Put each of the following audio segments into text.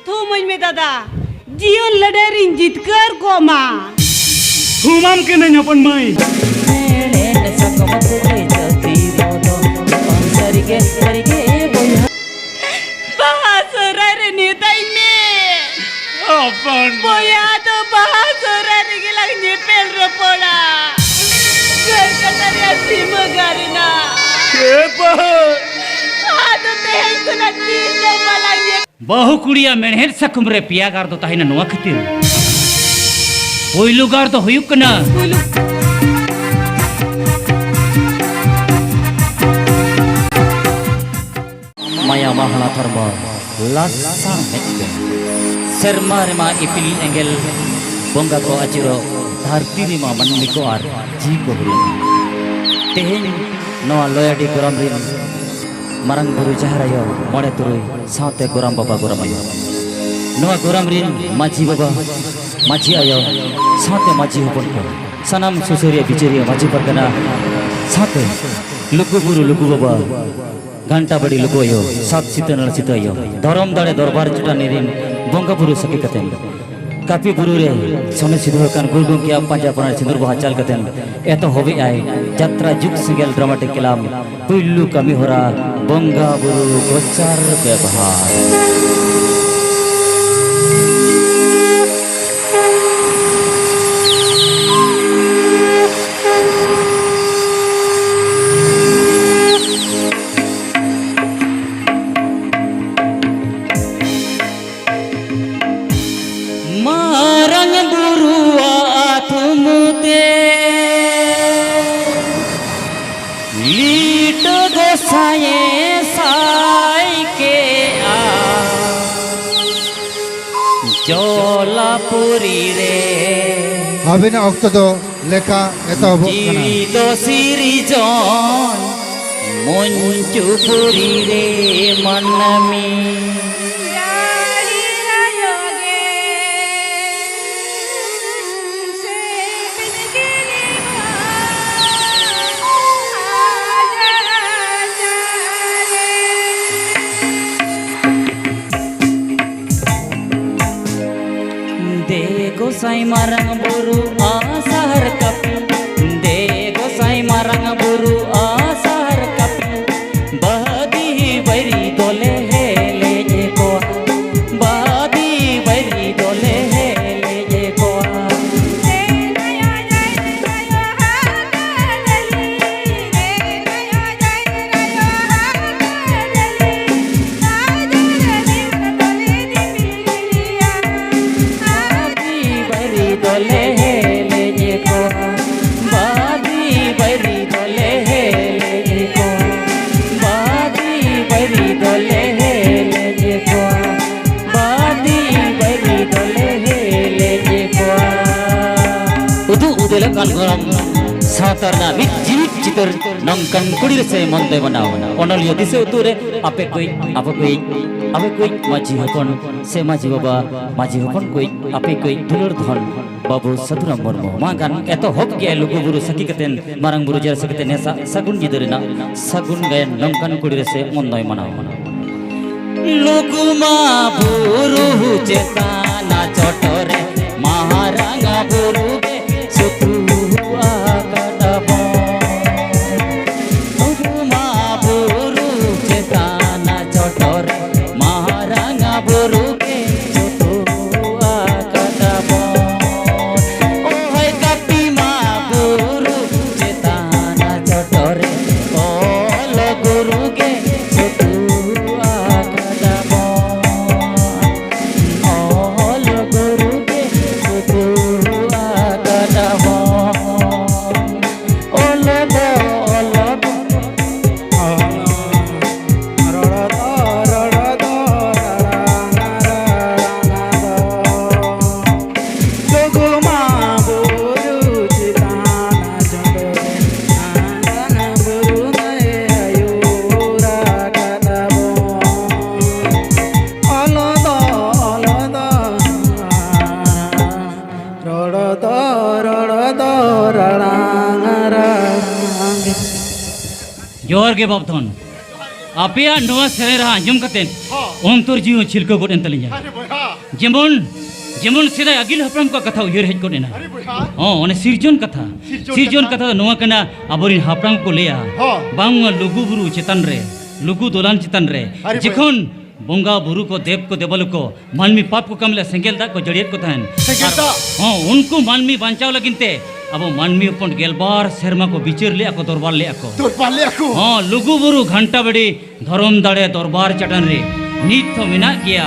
थूमई में दादा जीवन लड़ेरिन जितकर गोमा थूमाम के नहीं अपन मई बासुरा रे नेताई में अपन बोया तो बासुरा रे के लग नेपेल रो पड़ा घर कतरिया सिम करना के बह आदो तेल कुना चीज तो मलांगे बहु कुड़िया मेहर सकुमरे पिया गार दो ताहिना नोआ खतिर पोइलु गार दो हुयुक ना माया महला थर्म लासा हेक्ते शर्मा रेमा इपिल एंगल बोंगा को अचिरो धरती रेमा मनमी को आर जी को हुरी तेहेन नोआ लोयाडी गरम रिन marang buru jaharayo mode turui saute goram baba goram ayo noa goram rin maji baba maji ayo saute maji hopon ko sanam susuria bichariya maji pargana saute lugu baba घंटा बड़ी लुको यो सात सितनल सितयो धरम दाड़े दरबार चटा निरिन बंगा बुरु सके कतेन कापी बुरु रे सोने सिधो कान गुरगुम किया पंजा पना सिंदूर बहा चाल कतेन एतो होबे आय यात्रा जुग सिंगल ड्रामाटिक कलाम पुल्लू कमी होरा बंगा बुरु गोचार व्यवहार जोलापुरी रे अभिनय अक्त तो लेखा एतो जीवी तो सिरी जन मंचुपुरी रे मनमी गोसाई मारंग बुरु आसार कपी दे गोसाई मारंग बुरु आसार कपी बदी बरी दोले है ले जे को बदी बरी दोले है ले जे को दोले है ले जे को बादी बरी दोले है ले जे को बादी बरी दोले है ले जे को बादी बरी दोले है ले जे को उदु उदेले काल गरम सातरना मित जीवित चितर नंकन कुड़ीर से मंदे बनाओ ओनलियो दिसे उतुरे आपे कोई माजी हपन से माजी बाबा माजी हपन कोई आपे कोई दुलर धन बाबू सतुराम मुर्मू मागान एतो होप के लुगु बुरु सकी कतेन मारंग बुरु जर सकते नेसा सगुन जिदरिना सगुन गायन नंकन कुड़ीर से मंदय मनाओ लुगुमा बुरु चेताना चटरे महारांगा बुरु गे सुतुआ कदबो लुगुमा बुरु चेताना चटरे महारांगा बुरु गे सुतुआ कदबो ओ है कपी मा बुरु चेताना चटरे ओल गुरु गे सुतुआ कदबो ओल गुरु गे सुतुआ कदबो ओल दो जोर के बाबथन आपे नोआ सेरे रहा अंजुम कतेन ओम तोर जीव छिलको गोट एंतलिया जेमन जेमन सेदाय आगिल हापराम को कथा उयर हेज कोनेना ओने सिरजन कथा नोआ कना आबोरिन हापराम को लेया बांग लुगु बुरु चेतन रे लुगु दोलान चेतन रे जिखन बोंगा बुरु को देव को देवल को मानमी पाप को कमले सेंगेल दा को जड़ियत को थान उनको मानमी बांचाव लगिनते अब मानमी अपन गेलबार शर्मा को बिचर ले को दरबार ले को लुगु बुरु घंटा बड़ी धरम दाड़े दरबार चटन रे नीत तो मिना गया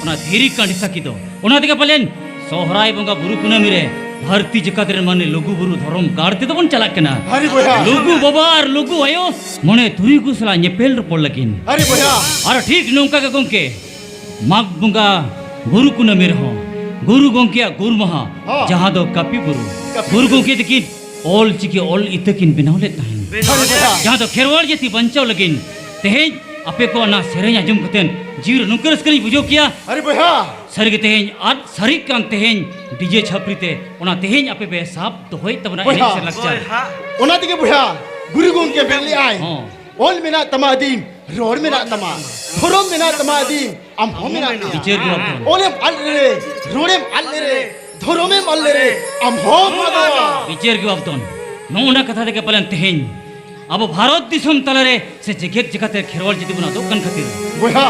ओना धीरी कांडी सकी दो ओना दिका पलेन सोहराय बोंगा बुरु कुनामी रे धरती जकात रे माने लुगु बुरु धरम गाड़ते तो बन चला केना लुगु बाबार लुगु आयो मने तुरी गुसला नेपेल र पड़ लगिन अरे ठीक नौका के गोंके माग बोंगा बुरु कुनामी रे हो गुरु गोंकिया गुरु महा जहां दो कपि गुरु गोंके दिकिन ऑल चिकी ऑल इतकिन बिनावले ताहिन जहां दो खेरवाल जति बंचाव लगिन तेहेज अपे को ना सेरें आजम कतेन जीर नुकरस करी बुझो किया अरे भैया सरी के तेहेज आज सरी कान तेहेज डीजे छपरीते ओना तेहेज अपे बे साफ तो होय तबना एने से लक्ष्य ओना दिके भैया गुरु गोंके बेली आय ऑल मिना तमादीन रोड मिना तमा theorem Mina तमादीन am homina teacher के olem allere rodem allere dhoromem allere am homada teacher के बाबतन नोना कथा देके पलन तेहेन अब भारत दिसम तलरे से जगह जगते खेरवाल जति बना दो कन खातिर भैया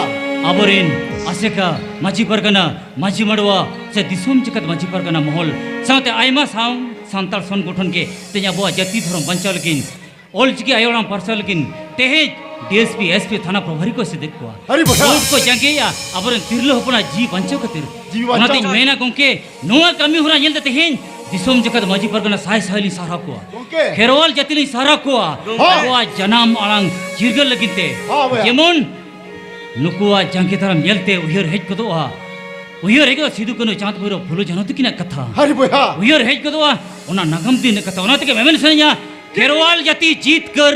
आबोरिन आसेका माजी परगना माजी मडवा से दिसम जगत माजी परगना महल साथे आइमा साउ संताल संगठन के तेया बो जति धर्म बंचाव लगिन ऑल चिकी आयोराम पार्सल लगिन तेहेज डीएसपी एसपी थाना प्रभारी को से देखवा अरे भैया को जंगे या आबोरिन तिरलो हपना जी बंचाव खातिर ओनाते मेना गोंके नोआ कमी होरा नेल तेहेन दिसम जगत माजी परगना साय सायली सारा को खेरवाल जतिली सारा को वो जनाम आलांग जिरगल लगिते जेमन नुकुआ जंगे तरम नेलते उयर हेज कदोआ उयर हेग सिदु कनो चांद भरो फुलो जनत किना कथा अरे भैया उयर हेज कदोआ ओना नगम दिन कथा ओना तके मेमेन सनिया खेरवाल जाति जीत कर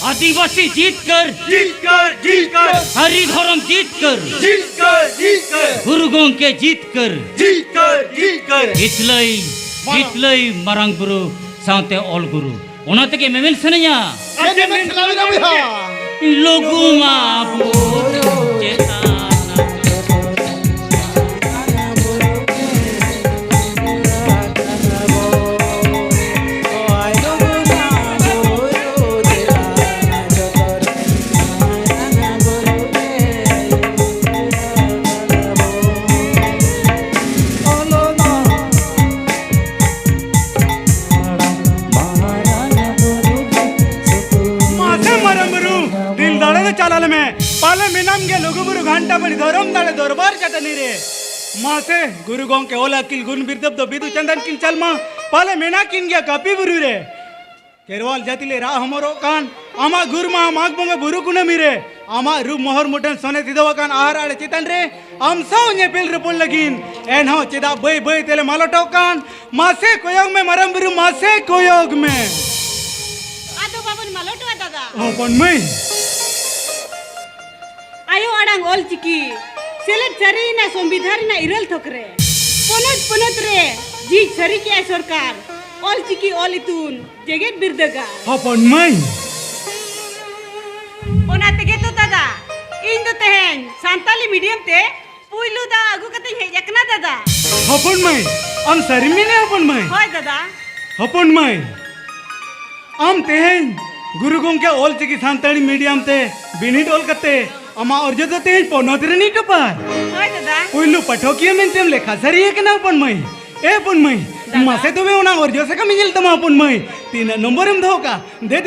आदिवासी जीत कर हरि धर्म जीत कर गुरु गोंके जीत कर हितलई मारांग गुरु साथे ऑल गुरु ओना तके मेमेन सनिया लोगु मा चेता चालाल में पाले मिनाम के लोगु बुरु घंटा बड़ी धरम दाले दरबार चटनी रे मासे गुरु गों के ओला किल गुण बिरदब दो बिदु चंदन किन चलमा पाले मिना किन गया कपि बुरु रे केरवाल जातिले रा हमरो कान आमा गुरमा माग बोंगे बुरु कुनमी रे आमा रु मोहर मुटन सोने तिदवा कान आहार आड़े चितन रे आम साउ नेपेल रे पोल लगिन एन हो चिदा बय बय तेले मालोटो कान मासे कोयोग में मरम बुरु मासे कोयोग में आदो बाबन मालोटो दादा ओ पन मई आयो आड़ांग ऑल चिकी सेलेट सरी ना संविधान ना इरल थोकरे पनत रे जी सरी के सरकार ऑल चिकी ऑल इतुन जेगेट बिरदगा हपन मई ओना तेगे तो दादा इन दो तेहेन सांताली मीडियम ते पुइलु दा आगु कते हेजकना दादा हपन मई हम सरी मिने हपन मई होय दादा हपन मई हम तेहेन गुरु गोंके ऑल चिकी सांताली मीडियम ते बिनिड ऑल कते अमा और जो तेज पनोत रे नी टपार होय दादा पुइलु पठोकिया मेनतेम लेखा सरी एक ना अपन मई ए अपन मई मासे तो वे ओना और जो से का मिल तमा अपन मई 3 नंबर में धोका दे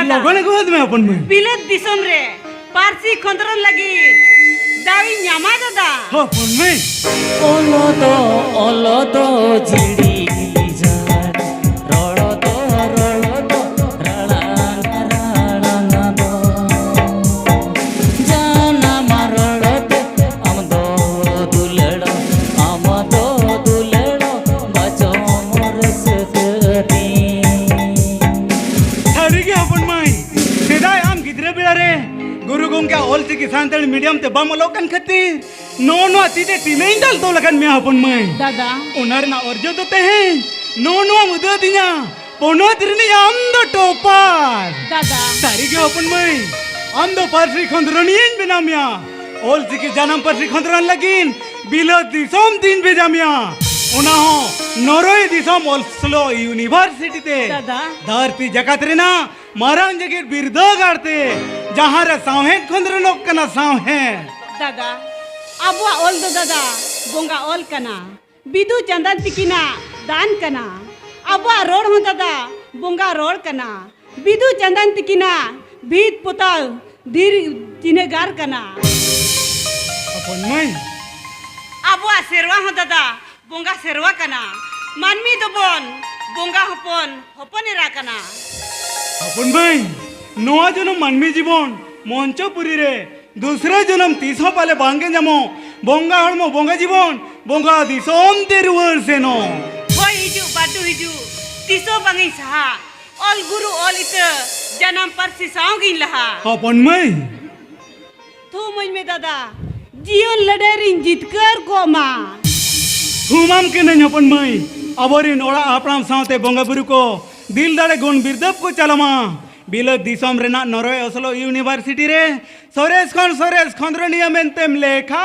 लोगों ने गोद में अपन मई बिलत दिसम रे पारसी खंदरन लगी दावी न्यामा दादा हो अपन मई ओलो तो जिड़ी ऑल चिकी सांताली मीडियम ते बम लोकन खती नो तीते तीने इंदल तो लगन में अपन मई दादा उनर ना और जो ते हैं नो मुदो दिया पनोत रे नी आम दो टोपार दादा सारी के अपन मई आम दो पारसी खंदरनियन बिनामिया ओल चिकी जन्म पर खंद्रन लगिन बिलत दिसोम दिन बेजामिया ओना हो नरोई दिसोम ओल्सलो यूनिवर्सिटी ते दादा धरती जगत रे ना मारांग जगह बिरदो गाड़ते जहाँ रे साहेब खंद्रनोक कना साहेब दादा अबुआ ओल दो दादा बोंगा ओल कना बिदु चंदन तिकिना दान कना अबुआ रोड हो दादा बोंगा रोड कना बिदु चंदन तिकिना भीत पुताल धीर जिनेगार कना अपन नहीं अबुआ सेरवा हो दादा बोंगा सेरवा कना मानमी दो बोन बोंगा हपन हपन एरा कना अपन भाई नोआ जन्म मानवी जीवन मंचपुरी रे दूसरे जन्म तीसों पाले बांगे जमो बोंगा हड़मो बोंगा जीवन बोंगा दिसोम तेरुवर सेनो होय हिजु बाडू हिजु तिसो बांगी सहा ऑल गुरु ऑल इत जन्म पर सिसाओ गिन लहा अपन भाई थू मुझ में दादा जीवन लड़ेरिन जितकर को माँ हुमाम के नहीं अपन भाई अबरी नोड़ा आपराम साथे बोंगा बुरु को दिल दाड़े गुण बिरदब को चलमा बिलत दिसोम रेना नरोए ओस्लो यूनिवर्सिटी रे सोरेस खंद्रनिया मेंतेम लेखा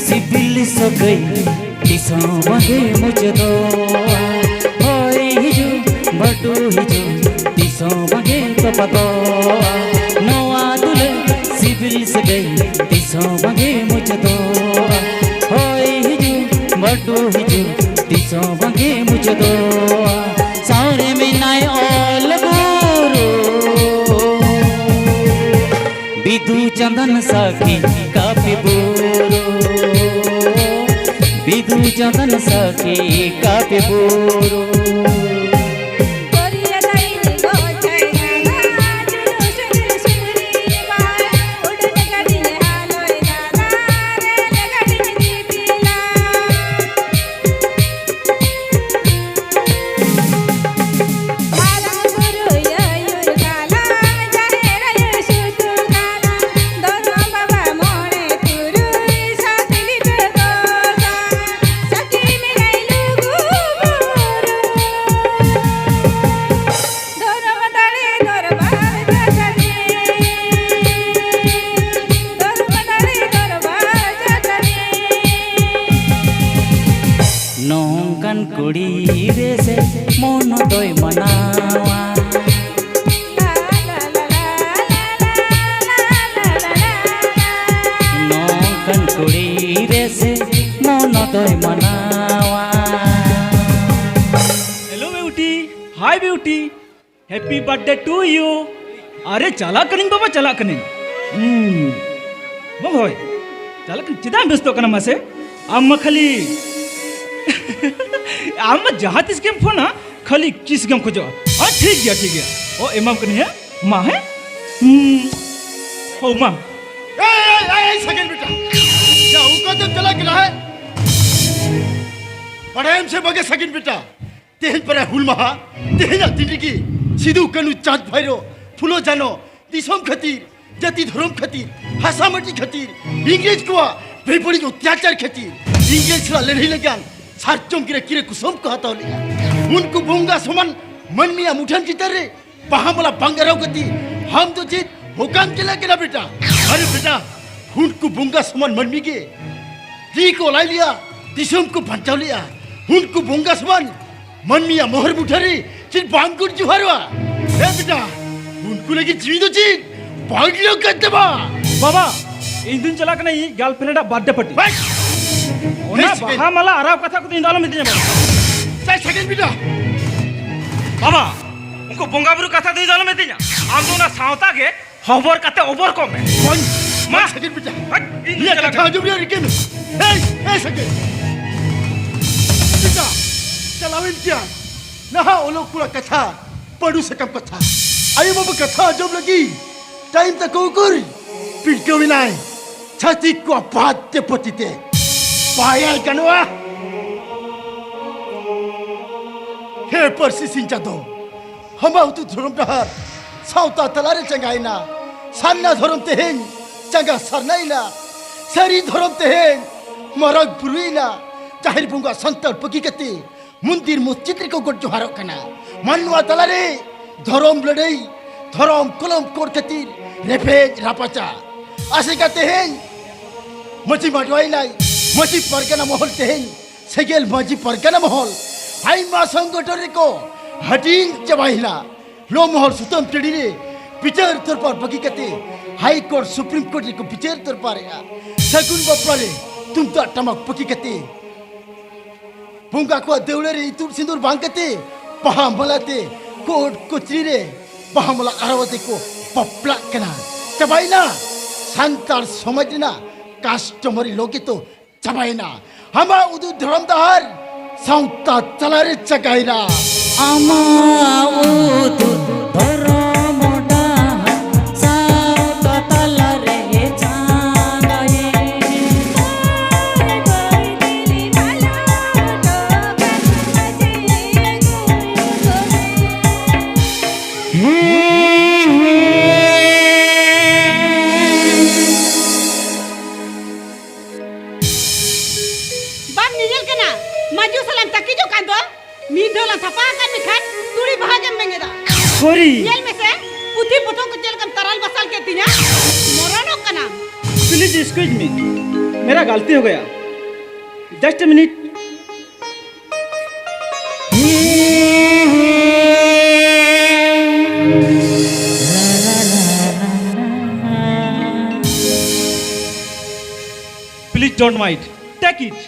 सिबिल सगई दिसो बगे मुझे दो होय हिजु बटू हिजु दिसो बगे कपको नवा दुले सिबिल सगई दिसो बगे मुझे दो होय हिजु बटू हिजु दिसो बगे मुझे दो सारे में नाय ओल गुरु बिदु चंदन सखी काफी बुरो बिदु चंदन सखी काफी बुरो नौकन कुड़ी रे से मोन दोय मनावा नौकन कुड़ी रे से मोन दोय मनावा hello beauty hi beauty happy birthday to you अरे चला कनिंग बाबा चला कनिंग बाबा होय चला कनिंग चिदा व्यस्त कना मसे आम खाली आम जहाँ तिस गेम फोन खाली किस गेम खोजो हाँ ठीक है ओ एमाम कनी है माँ है हो माँ सेकंड बेटा क्या उनको तो चला गिला है प्रेम से बगे सेकंड बेटा तेहन पर हुल महा तेहन तिंडिकी सिधु कनु चाँद भैरो फुलो जानो दिसोम खतीर जाति धर्म खतीर हासामटी खतीर इंग्रेज को बेपड़ी अत्याचार खतीर इंग्रेज ला लड़ाई लगान सार्चों किरे कुसुम कहता लिया उनको बोंगा समान मन मिया मुठन की तरह पहामला बंगराव गति हम तो जीत हुकाम चला के ना बेटा अरे बेटा उनको बोंगा समान मन मी के दी को लाई लिया दिसोम को बचाव लिया उनको बोंगा समान मन मिया मोहर मुठरी चित बांगुर जुहारवा ए बेटा उनको लगी जीवित जीत बांगलियों करते बा बाबा इन दिन चला के नहीं गर्लफ्रेंड बर्थडे पार्टी ओना बहा मला आराव कथा को दिन दालो मिते बाबा साइ सेकंड बेटा बाबा उनको बोंगाबुरु कथा दिन दालो मिते आम तो ना सावता के हबर कते ओवर कम है कौन मां सेकंड बेटा इन ये चला कथा जो भी रिकेन ए सेकंड बेटा चलावें क्या ना वो लोग पूरा कथा पढ़ू से कम कथा आयो बाबा कथा जब लगी टाइम तक कोकुर पिटको विनाय छाती को बाते पतिते पायल कनवा हे परसी सिंचा दो हम तू धरम डहार सावता तलारे चंगाइना सान्ना धरम तेहेन जागा सरनाइना सारी धरम तेहेन मरग बुरुइना जाहिर बुंगा संतर पकी कते मंदिर मस्जिद को गोट जोहारो कना मानवा तलारे धरम लड़ाई धरम कलम कोर खातिर रेफेज रापाचा आसिका तेहेन मची माटवाइनाय मची परगना महल तेहेन सेगेल मची परगना महल हाई मा संगठन को हटीन चबाइला लो महल सुतम टेडीरे विचार तरपार बगी कते हाई कोर्ट सुप्रीम कोर्ट को विचार तरपार सगुन बप्पाले तुम तो टमक पकी कते बुंगा को देवले रे इतुर सिंदूर बांगते पहा मलाते कोर्ट कोचरी रे पहा मला आरावते को पपला कना चबाइना संतार समझना कास्टमरी लोगे तो चबाइना हमा उदु धरमदार साउता चलारे चगाइना आमा उदु धरमडा साउता तलारे चांगाए बाम निजल कना मजू सलाम तकी जो कांदो मी दोला थपा kan मिखान तुड़ी भागम मेंगेदा सॉरी येल में से पुथी पुथों को चल कम तरल बसल के तिया मोरनो कना प्लीज एक्सक्यूज मी मेरा गलती हो गया just a minute please don't mind take it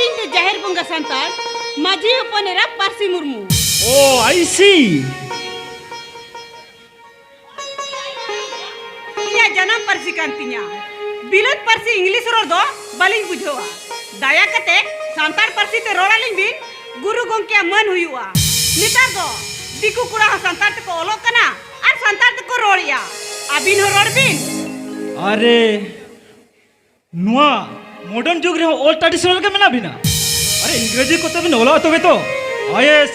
in तो जाहिर बुंगा संतार माजी अपनेरा पारसी मुर्मू ओ आई सी इया जन्म परसी कांतिया बिलत परसी इंग्लिश रोड दो बलिंग बुझोवा दाया कते संतार परसी ते रोड़ालिंग बिन गुरु गोंके मन हुयुआ नितार दो दिकु कुड़ा संतार ते को ओलो कना और संतार ते को रोड़िया अबिन हो रोड़ बिन अरे नुआ मॉडर्न जुग रे ओल्ड ट्रेडिशनल के मेना बिना अरे इंग्रेजी को तो बिन ओला तो बेतो आईएएस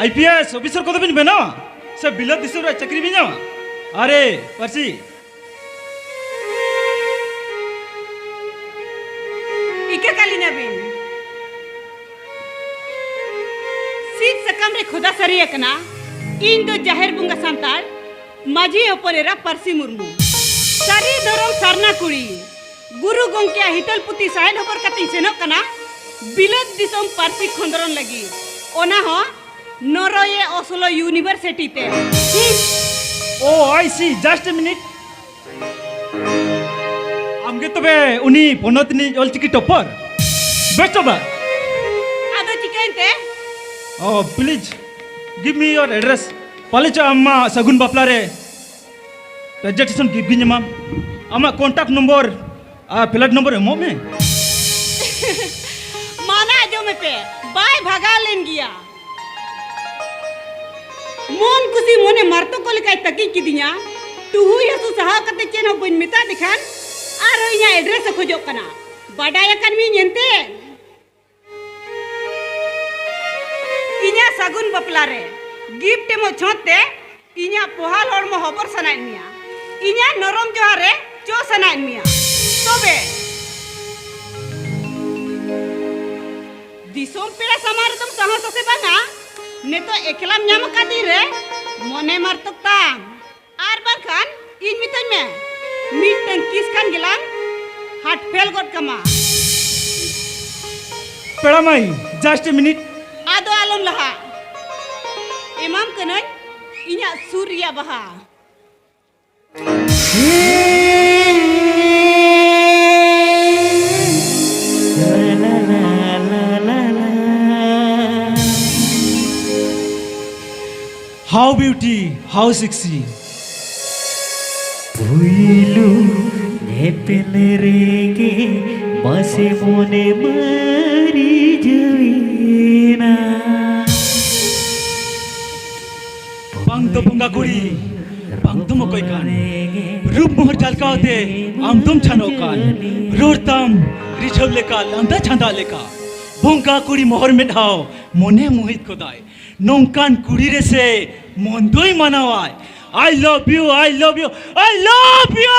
आईपीएस ऑफिसर को तो बिन बेना से बिलत दिसर चक्री बिना अरे परसी इके कालिना बिन सीट सकम रे खुदा सरी एकना इन तो जाहिर बुंगा संतार माजी अपनेरा परसी मुर्मू सारी धरम सरना कुड़ी गुरु गोंके हितलपुती साइन होकर कति सेनो कना बिलत दिसम पारसी खंदरन लगी ओना हो नोरोये ओस्लो यूनिवर्सिटी ते ओ आई सी जस्ट अ मिनट आमगे तबे उनी पोनतनी ऑलचिकी टॉपर बेस्ट ऑफ आदो चिकेनते ओ please give me your address पालेच अम्मा सगुन बापला रे रजिस्ट्रेशन गिव गिन माम अम्मा कांटेक्ट नंबर फ्लैट नंबर एमो में माना जो में पे बाय भगा लेन गया मोन कुसी मोने मरतो को लिकाय तकी किदिया तू हुई हसु सहा कते चेन हो बन मिता दिखान आरो इया एड्रेस खोजो कना बडाया कन मी नेनते इया सगुन बपला रे गिफ्ट मो छोते इया पोहाल और मो हबर सनाय मिया इया नरम जोहारे चो सनाय मिया तबे दिसोम पेड़ा समार तुम साहस से बंगा ने तो एकलाम ᱧᱟᱢ कादी रे मने मारतक ताम आर बाखान इन मितन में मिटन किस खान गिलान हाट फेल गोट कमा पेड़ा माई जस्ट अ मिनट आदो आलम लहा इमाम कनय इया सूर्या बहा How beauty, how sexy. পুইলু নেপেলে রেগে বাসে মনে মারি যাই না Bang to bunga kuri, bang to mokoy kan. Rup mohar jalka hote, am tum chano kan. Rortam, richav leka, landa chanda leka. Bunga kuri mohar medhao, mone mohit kodai. Nongkan kuri rese, mondoi manawai. I love you, I love you, I love you.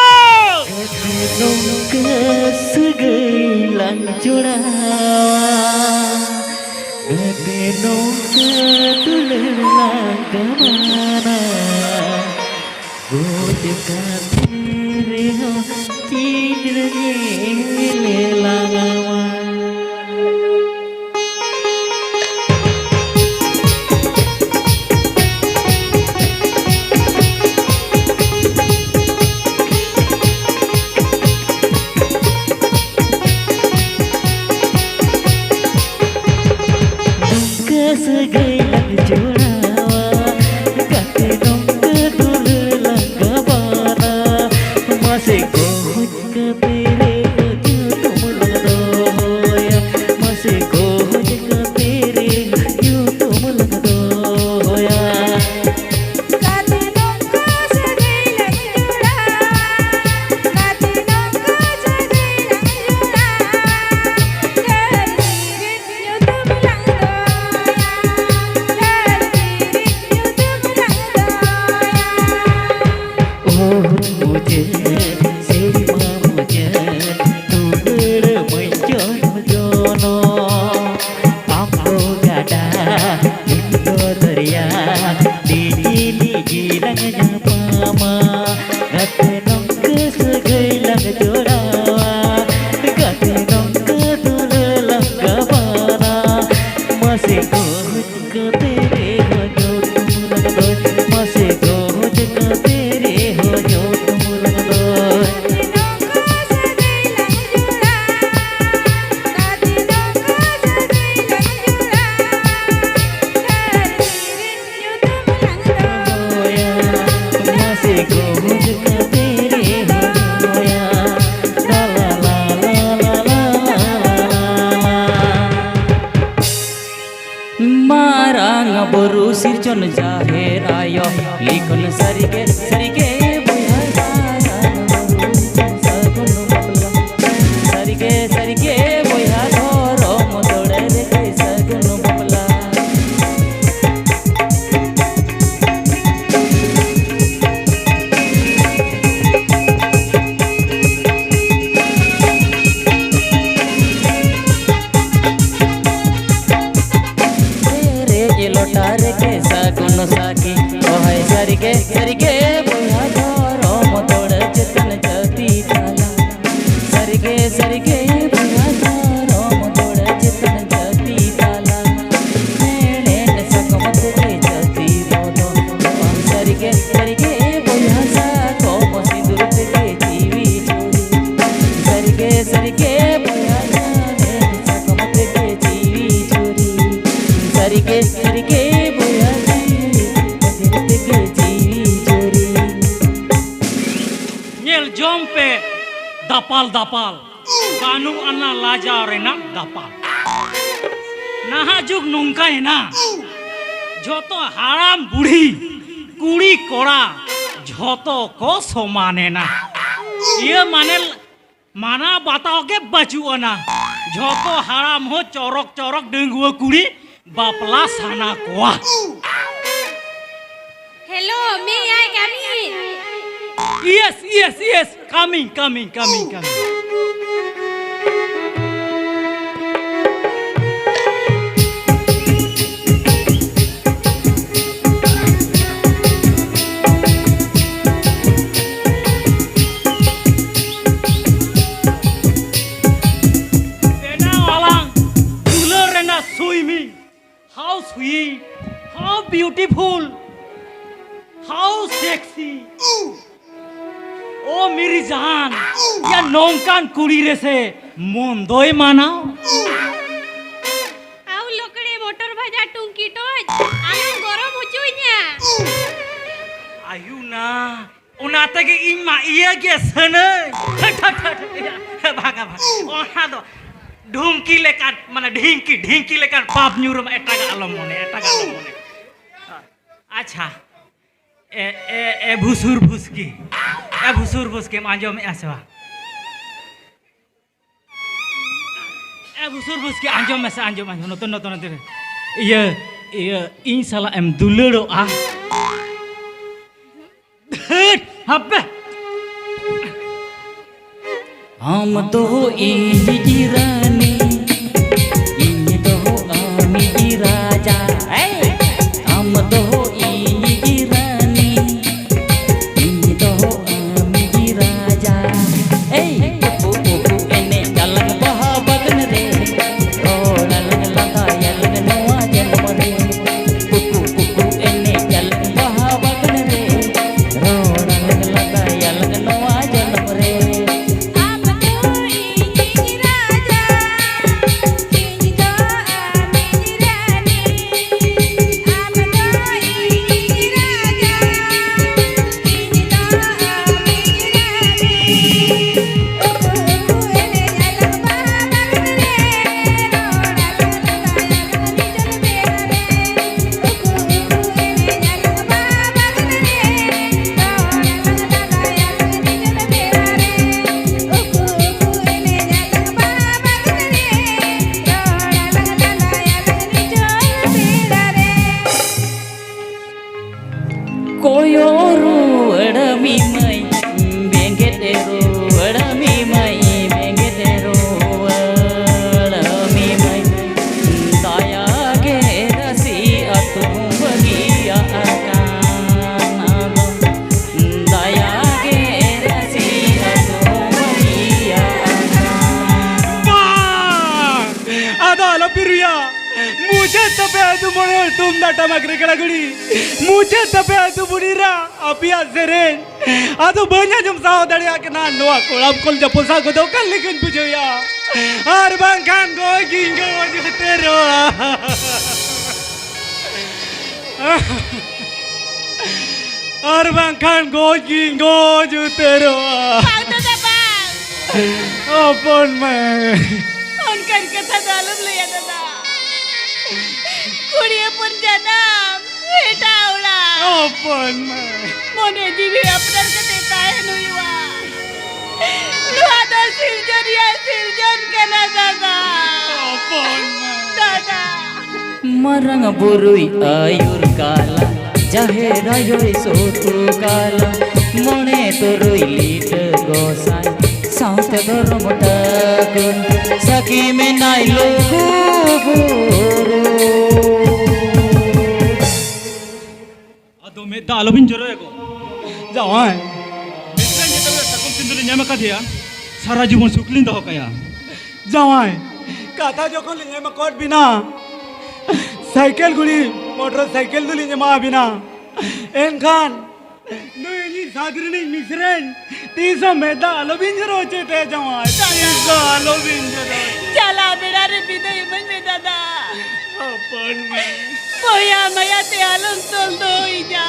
Baru sirjon jahir ayo likon sarige sarige sarige sarige boya dhoro modore rekhe sagun babla Saki, oh hai sarige sarige boya dhoro modore chetan jati tala sarige sarige boya dhoro modore chetan jati tala mele ne sakamat re jati bodo sarige sarige boya sa ko masidur te jivi chori sarige sarige boya sa ne sakamat re jivi chori sarige sarige boya Jompe dapal dapal kanu ana laja rena dapal naha jug nongka hena joto haram budi kuri kora joto ko somane na ye mana batao ke baju ana joto haram ho corok corok dengua kuri bapla sana koa. Hello, may I come in? Yes, yes, yes. Coming. Swimming. How sweet, how beautiful, how sexy. ओ मेरी जान या नौकान कुड़ी रे से मोंदोय मानाओ आउ लोकड़े motor भजा टुंकी toes आना गरम होचुइया आयु ना उनाते के इमा इया के सने भागा ओना दो ढुंकी लेकान माने ढिंकी लेकान पाप न्यूरम एटागा आलम मने अच्छा ए भुसुर भुसकी मांजो में आसवा ए भुसुर भुसकी आंजो में से आंजो नतन तेरे ये इन साला एम दुलड़ो आ Habbe. हम तो इन्हीं रानी इन्हीं तो आमी राजा हम तो इन्हीं रानी इन्हीं तो आमी राजा एने चलन बहा बगन रे रोडलन लगा यलन नवा जन्म रे कुकु एने चलन बहा बगन रे रोडलन लगा यलन नवा जन्म रे Koyoru adami mai bengetero adami mai bengetero adami mai daya ke rasi atum bagia akan daya ke rasi atum bagia ada ala piruya मुझे तबे तू मनो तुम ना टमकरे कड़ा गुड़ी मुझे तबे तू बुढ़ीरा अपिया सेरे आदो बन्या जम साव दड़िया के ना नोआ कोलाब कोल जपोसा को दो कल लेकिन पूछो या हर बंखान गो गिंगो जो तेरो हर बंखान गो गिंगो जो तेरो Bang Dada bang. अपन मैं फोन करके था दालम ले या दादा. कुड़िया पुन जनम बेटा उड़ा. अपन मैं मोने जीवी अपनर के देता है नुईवा. लुआ तो सिरजन के ना दादा. अपन मैं दादा. Marang burui ayur kala jahir ayoi sotu kala mone turui lit gosai saute dorom takun saki me nai logu guru Ado me da alobin joro ego. जावां Misran je tabe sakum sinduri nyama kadhiya. Sara jibon suklin doho kaya. जावां काथा जो को लिंगे मकोट बिना cycle Gudi motorcycle दुली मा बिना एनखान नोयनी सादरनी मिसरन 300 मेदा आलो बिंजरो चेते जावां 300 आलो बिंजरो चला बेड़ा रे बिदई मन में दादा. अपन में Poya maya te alon tol do ija.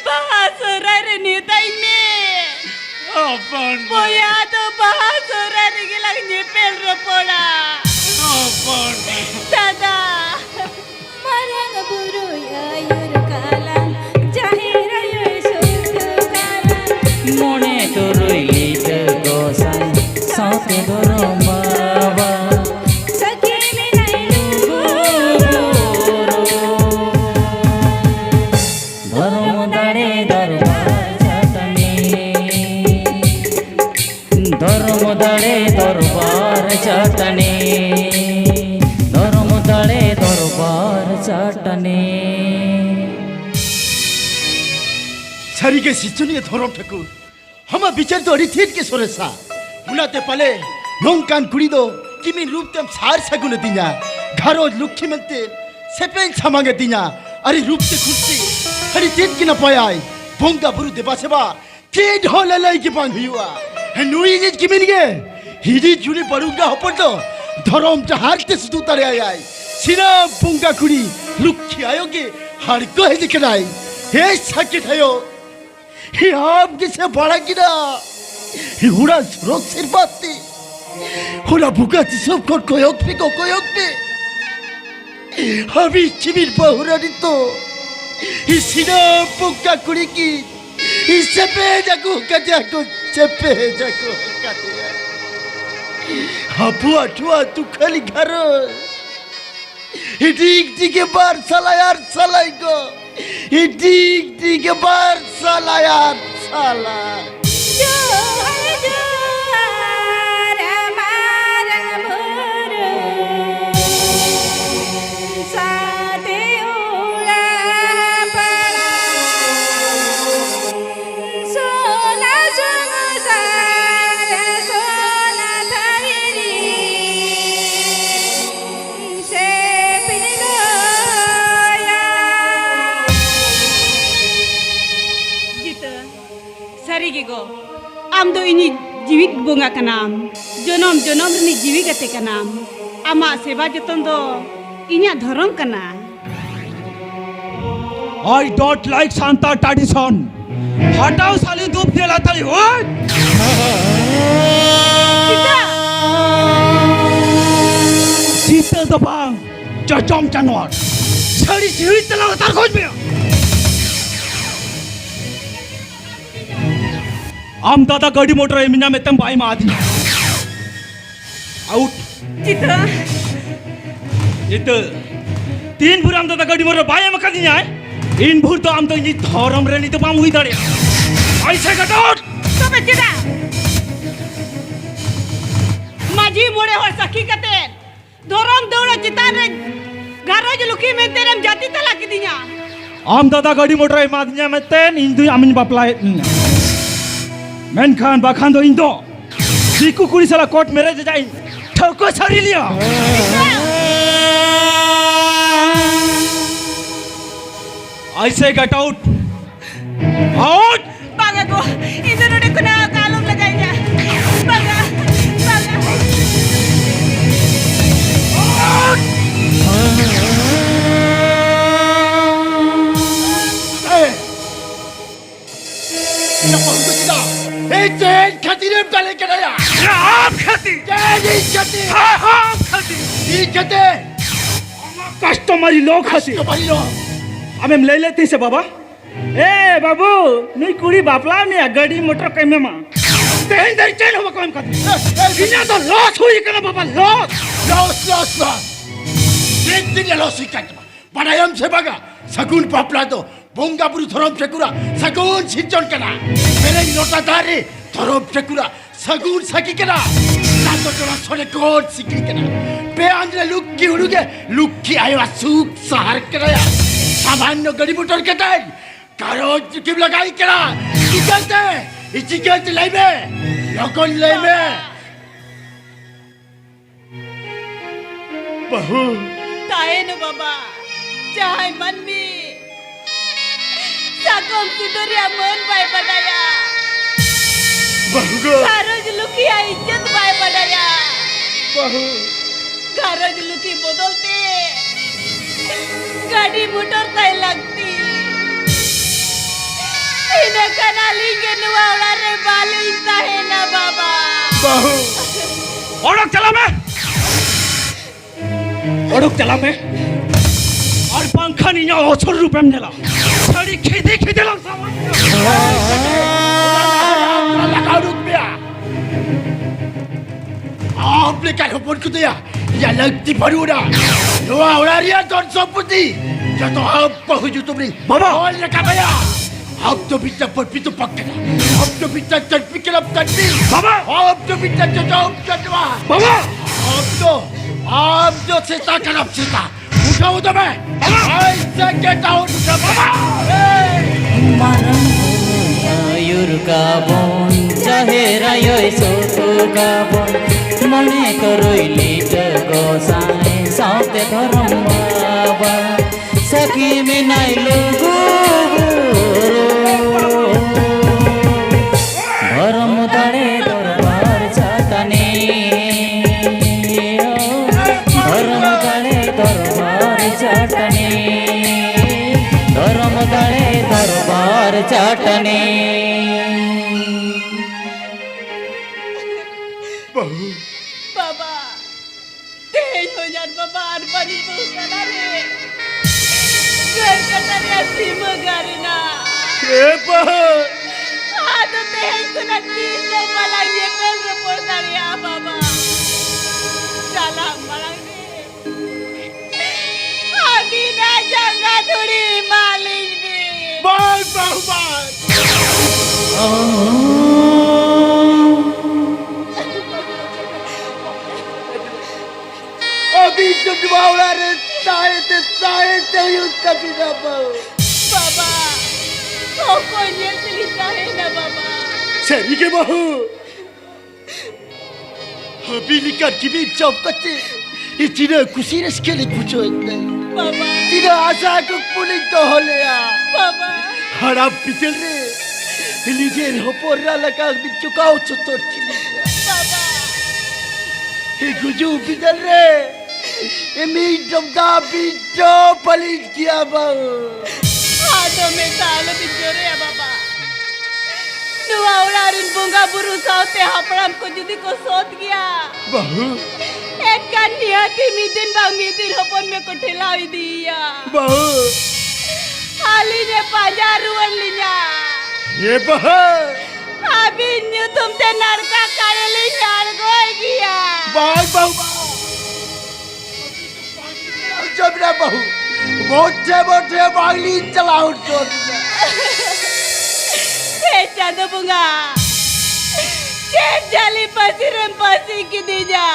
Bahasura re neta ine. अपन में Poya to bahasura re gilang nyepel ropola. अपन में Dada. Marang burui ayur kalang jahir ayoi sotu kalang mone turui lit gosai saute dorom bawa sakime nai lugu धर्म दड़े दरबार चटनी धर्म दड़े दरबार चटनी धर्म दड़े दरबार चटनी छरी के सिचुनी धरम ठाकुर हम विचार तो अरिथित के सोरेसा मुनाते पले नोंकान कुड़ी दो किमिन रूप तम सार सगुन दिना घरो लुखी मनते सेपेन छमांगे दिना अरे रूप से खुशी हरी तीत की न पायाई बोंगा बुरु देवा सेवा तीन हो ललाई की पांग हुआ है नुई निज किमिन गे हिडी जुनी परुंगा हो पड़ो धरम जहारते सुतु तारे आई सिना बोंगा कुड़ी लुखी आयोगे हर को है दिखनाई हे साकिट है हे आप किसे बड़ा गिरा हे हुड़ा रोक सिर बाती हुड़ा भूखा सब को कोयोग पे अभी चिबिर बहुरानी तो इसीना पुक्का कुड़ी की इससे पे जाको कटिया को चेपे जाको कटिया हपुआ ठुआ तू खाली घर हिटिक टिके बार सलाई यार सलाई को Idik tiga bar salayat salah. Johar johar amar amuru sate ula pada sona sungu sara sona thariri se pinigoya. Gitu. Sari gigo. Am do ini jiwit bunga kanam. Jonom jonom rini jiwi kate kanam. Ama seba joton do inya dhorom kana. I don't like Santa tradition. हटाओ साली धूप जलाता है ओए Kita. सीते दबांग चचम जानवर सारी जीवित तला उतार खोज में आम दादा गाड़ी मोटर है मिना में तम भाई मादी आउट Kita. itu तीन भूर आम दादा गाड़ी मोटर भाई में कर दिया है इन भूर तो आम तो ये धर्म रेली तो पाम हुई दाड़े ऐसे कटोट Sobe kita. Maji mode hor sakhi kate. Dhorom dora chitan re garoj luki menterem jati tala kidinya. आम दादा गाड़ी मोटर है मादिया में तेन इंदु आमिन बापलाए मैन खान बाखान दो इंदो सीकू कुड़ी साला कोट मेरे जाए ठोको छरी लिया ऐसे get out out Baga ko. Indo node kuna kalom lagainya. Baga. Baga. Napang ko sila. Iten katirim kali kaya. आप खाती Jadi kati. आप खाती Ikate. कस्टमरी लोग खाती Kapali lo. अब हम ले लेते से बाबा ए बाबू नहीं कुड़ी बापला में गाड़ी मोटर कहीं में मां तेन दर चल हो काम कर बिना तो लॉस हुई करना बाबा loss Los. Din ya los ikat. Padayam sebaga. Sagun papla to. Bonga buru thorom sekura. Sagun sinjon kana. Mere nota dari thorom sekura. Sagun saki kana. Nato jora sore kot sikri kana. Pe andre lukki uruge. Lukki ayo asuk sahar kana ya. Sabanyo gadi motor ketai. Karo kim lagai kana. Ikate. Ikate laibe. Lokon laibe. Bahu. Tahe no baba. Jahai man mi. Sakom sidoria mon bai badaya. Bahu go. Garoj luki ai izzat bai badaya. Bahu. Garoj luki bodolte. Gadi motor tai lagti. Ina kana linge nuwa ulare bali tahe na baba. Bahu. औरक चला मैं औरक चला मैं और पंखा नहीं है 800 रुपए में नेला साड़ी खीदे लग सामान Lakaw rupiah. Aplikasi hubungan kita ya. Ya lagi baru dah. Dua orang dia don seperti. Jatuh apa hujung ni? Baba. Oleh kaya. Hab tu bicara berpitu pakai. Hab tu bicara terfikir apa tadi? Baba. Hab tu bicara jauh jauh. Baba Hab tu cerita kerap cerita. Udah be. Saya get out. Baba. Hey. मयूर का बन चहेरायो सोतो का बन मने करोइली गोसाई साथे धर्म बाबा सखी में नाई लोगो धर्म दाड़े दरबार छातने धर्म दाड़े दरबार छातने धर्म दाड़े दरबार चाटने Baba, तेज हो जान बाबा अनपनी बुकना रे घर कटरिया सिम करना Siapa? आदो तेज कुना kilo malang ye pel report daria baba चला malang रे आदि ना जंगा थोड़ी मालिक बाय बाय बाय अभी चुटवावड़ा रे साए उसका बिना बहु बाबा तो कोई नहीं चलीता है ना बाबा सरी के बहु अभी निकल की भी चौकते इतने खुशी रस के लिए पूछो इतने बाबा तीन आशा को पुलिस तो हो लिया बाबा हड़ा पिचल रे लीजिए होपोरा लगा भी चुकाओ चतुर चिली बाबा हे गुजू पिचल रे ये मीटम का बीचो पलिस किया बाबू हाथों में ताल बिजोरे है बाबा नुआवड़ा रिन बुंगा बुरु साउते हापड़ाम को जुदी को सोत गया बाबू एक का नियति मिदिन होपन में को ठेलावी दिया बाबू हाली ने पाजा रुअन लिया ये बाबू अभी न्यू तुम ते नरका काले ली यार गोय गया बाय बाबू जब ना बाबू मोटे बागली चलाओ चोट हे चांदो बुंगा चेट जाली पसी की दीजा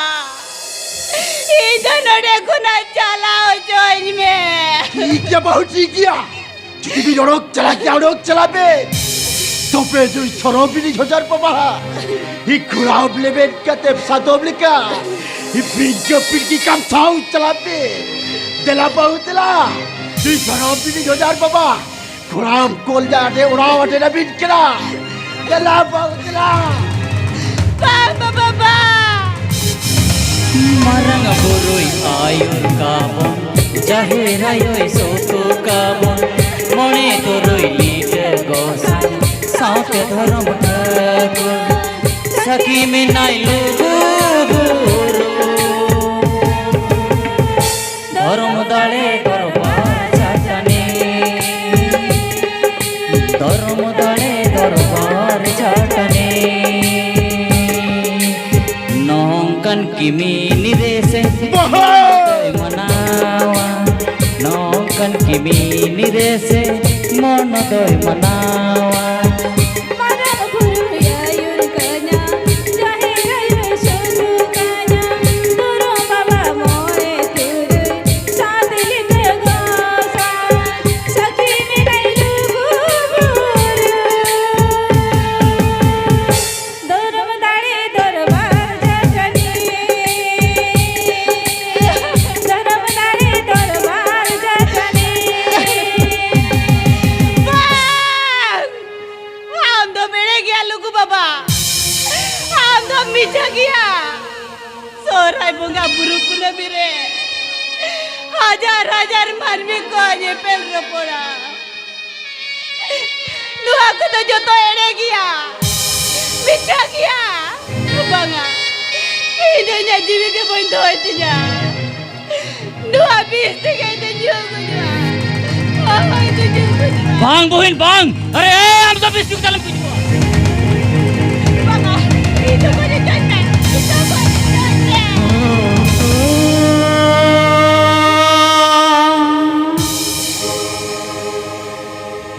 इधर नोड़े गुना चलाओ जोइन में ठीक है बाबू ठीक है चुकी भी लोग चला पे तो पे जो छोरो भी नहीं हजार पापा ही खुराब लेवेट कते सातोबली का ही पिंक की काम थाउ चला पे दिला बहुत दिला तू छोरो भी नहीं हजार पापा खुराब कोल जाते उड़ाव अटे ना बिन करा दिला बहुत दिला बाबा बाबा Marang burui ayun kabon Jahirayoy soto kabon Mone turui lite gosan Saute dharam thakun Saki minai lugu guru Dharam dale darbar chatane Dharam dale darbar chatane Nongkan kimi nirese manawa Nongkan kimi nirese monodoy manawa Marang guru ayun kanya jahirayoy sotu kanya turo baba moe turu sadili te gosan sakhi minai lugu guru dorom dale dorbar jatani dorom dale dorbar jatani हम तो मेरे गया लुगु बाबा हम तो मीठा गया सोराय बुंगा बुरुकु न बिरे हजार मानवी को ये पेल रपोड़ा लुआ को तो जो तो एड़े गया मीठा गया बांगा इन्हें जीवी के बोल दो इतना लुआ भी इससे कहते जो कुछ ओह itu जो Bang buhin bang Are am to bisuk dalam kuju Baba, itu kau dia cantik. Itu kau dia cantik.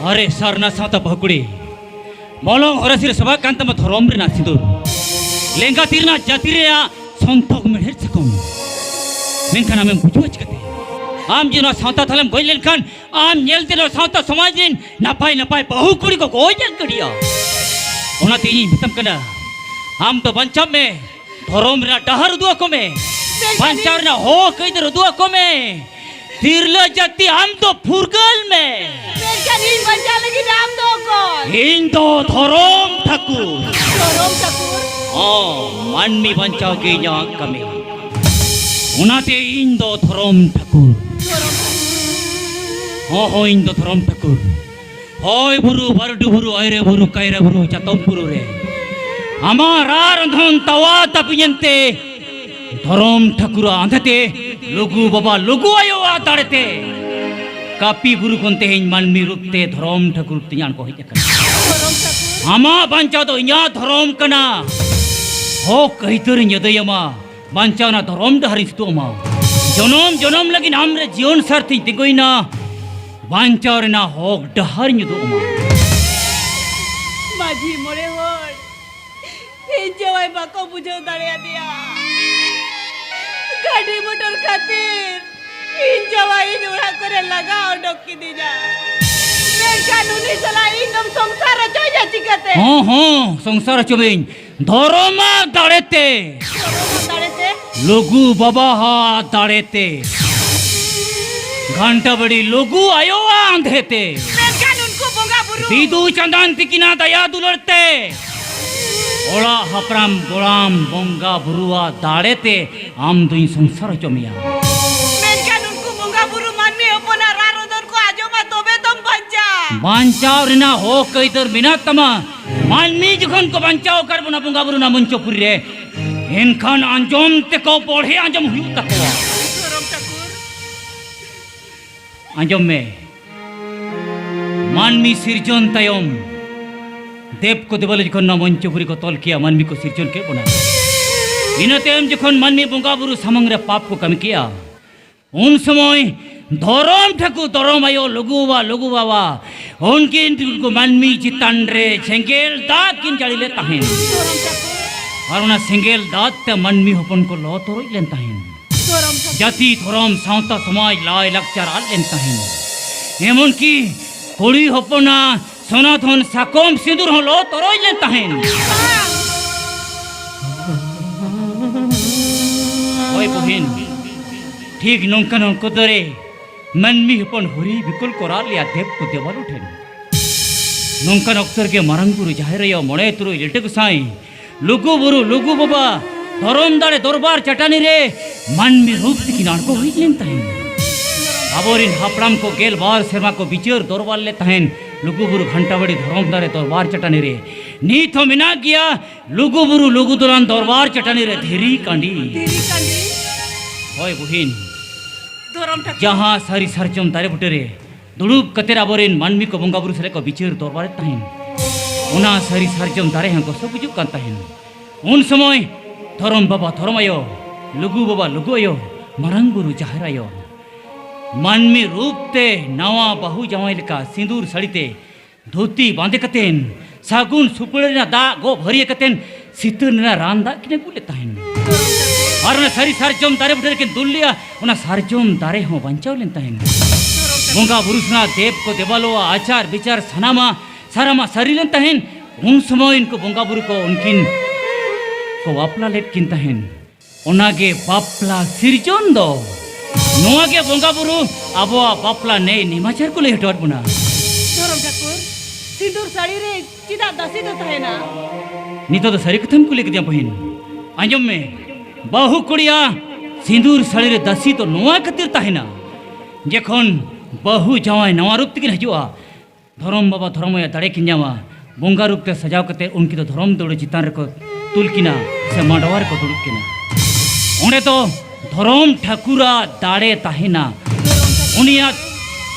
Are sarna sata bhakudi Molong horasir sabha kantama thorom rina sidur Lengka tirna jatire ya sontok menher sakom Mengkan amem buju achkate Am jino santa thalam goi lenkan am nyel tilo santa samajin napai bahu kuri ko gojan kadiya Ona tini mitam kana am to bancam me thorom rina dahar dua ko me Bancam rina ho kaider dua ko me Tirla jati am to furgal me Mereka ni baca lagi naam do kau. Indo thorom thakur Dorong cakur. Oh manmi bancau kenya kami Unate indo thorom thakur Oh indo thorom thakur Hoy buru bardu buru aire buru kaira buru chatom buru re Amara randhan tawa tapiyante thorom thakura andate lugu baba lugu ayo atarete Kapi buru konte hin manmi rupte thorom thakur tinyan ko hijakan Dorong cakur. Ama bancau to inya thorom kana Ho kahitur nyadayama bancau na thorom daharis tu ama Jonom lagi namre jion sarthi tingoina बांचाव Raina हक डहार नुदो अमा माझी मोड़े होड़ इन जवाई बाको बुझो दाड़िया दिया गाड़ी मोटर खातिर इन जवाई उड़ा करे लगा और डोकी दी जा मैं कानूनी सलाह इनम संसार चोय जा चिकते हाँ संसार चोबिन धर्मा दाड़ेते दाड़ेते लघु बाबा हा दाड़ेते घंटा बड़ी लघु आयो आंधेते मैं कानून को बोंगा बुरु बिदु चंदन तिकिना दया दुलरते ओला हपराम गोलाम बोंगा बुरुआ दाड़ेते आम दुई संसार चोमिया मैं कानून को बोंगा बुरु मानमी अपना रारोदन को आजोमा तोबे तुम बंचा बांचाव रेना हो कईतर बिना तमा मानमी जखन को बांचाव कर बना बोंगा बुरु ना मंचोपुरी रे एनखान आंजोम ते को पढ़े आंजोम हुई तकवा धर्म ठाकुर आंजोम में मानमी सिरजन तायम देव को देवल जखन ना मंचोपुरी को तोल किया मानमी को सिरजन के बना इन तायम जखन मानमी बोंगा बुरु सामंग रे पाप को कम किया उन समय धरम ठाकुर धरम आयो लघु बाबा उनकिन को मानमी चितान रे सेंगेल दाग किन जालिले ताहेन धर्म ठाकुर और उना सेंगेल दाग ते मानमी हपन को लो तोरई लेन ताहेन धर्म ठाकुर जाति धरम सावता समाज लाई लक्चर आल लेन ताहेन एमन की कोड़ी हपना सनातन साकम सिंदूर हो लो तोरई लेन ताहेन ओय बहिन ठीक नौकन को दरे मनमी हपन हरी बिकुल कोरा लिया देव को देवल उठेन नौकन अक्सर के मारंगुरु जाहिरयो मणे तुरु इलटे साई लुगु बाबा धरम दाड़े दरबार चटानी रे मनमी रूप की नानको हुई लेन ताहेन अबोरिन हापड़ाम को गेल बार शर्मा को बिचर दरबार ले ताहेन लुगु घंटा बड़ी धरम दाड़े दरबार चटानी रे नीत हो मिना गया लुगु दुरान दरबार चटानी रे धेरी कांडी तेरी कांडी होय बहिन धर्म ठाकुर जहाँ सारी सरचम दारे बुटेरे दुड़ूब कतेर आबोरेन मानमी को बोंगा बुरु सले को बिचर दरबार ताहेन उना सारी सरचम दारे हैं को सब बुजुक कान ताहेन उन समय धरम बाबा धरम आयो लुगु बाबा लुगु आयो मारंग बुरु जाहिर आयो मानमी रूप ते नवा बहु जवाई लेका सिंदूर सड़ीते धोती बांधे कतेन सागुन सुपड़ेना दा गो भरिए कतेन सितरना रांदा किने गुले ताहेन और ना सारी सारजोम दारे बुटेर के दुलिया उना सारजोम दारे हो बंचाव लेन ताहेन बोंगा बुरुसना देव को देवालो आचार विचार सनामा सारामा सरी लेन ताहेन उन समय इनको बोंगा बुरु को उनकिन को वापला लेट किन ताहेन ओनागे बापला सिरजोन दो नोआ के बोंगा बुरु आबो बापला ने निमाचार को ले हटवाट बुना धर्म ठाकुर सिंदूर साड़ी रे चिदा दसी तो ताहेना नितो तो सारी कथम को लेके दिया बहिन आंजम में बहु कुड़िया सिंदूर साड़ी रे दसी तो नोआ खातिर ताहेना जखन बहु जवाई नवा रूप तकिन हजुआ धरम बाबा धरम या दाड़े किन जामा बोंगा रूप ते सजाव कते उनकी तो धरम दौड़ चितान रे को तुल किना से माडवार को दुड़ुब किना ओंडे तो धरम ठाकुरा दाड़े ताहेना उनिया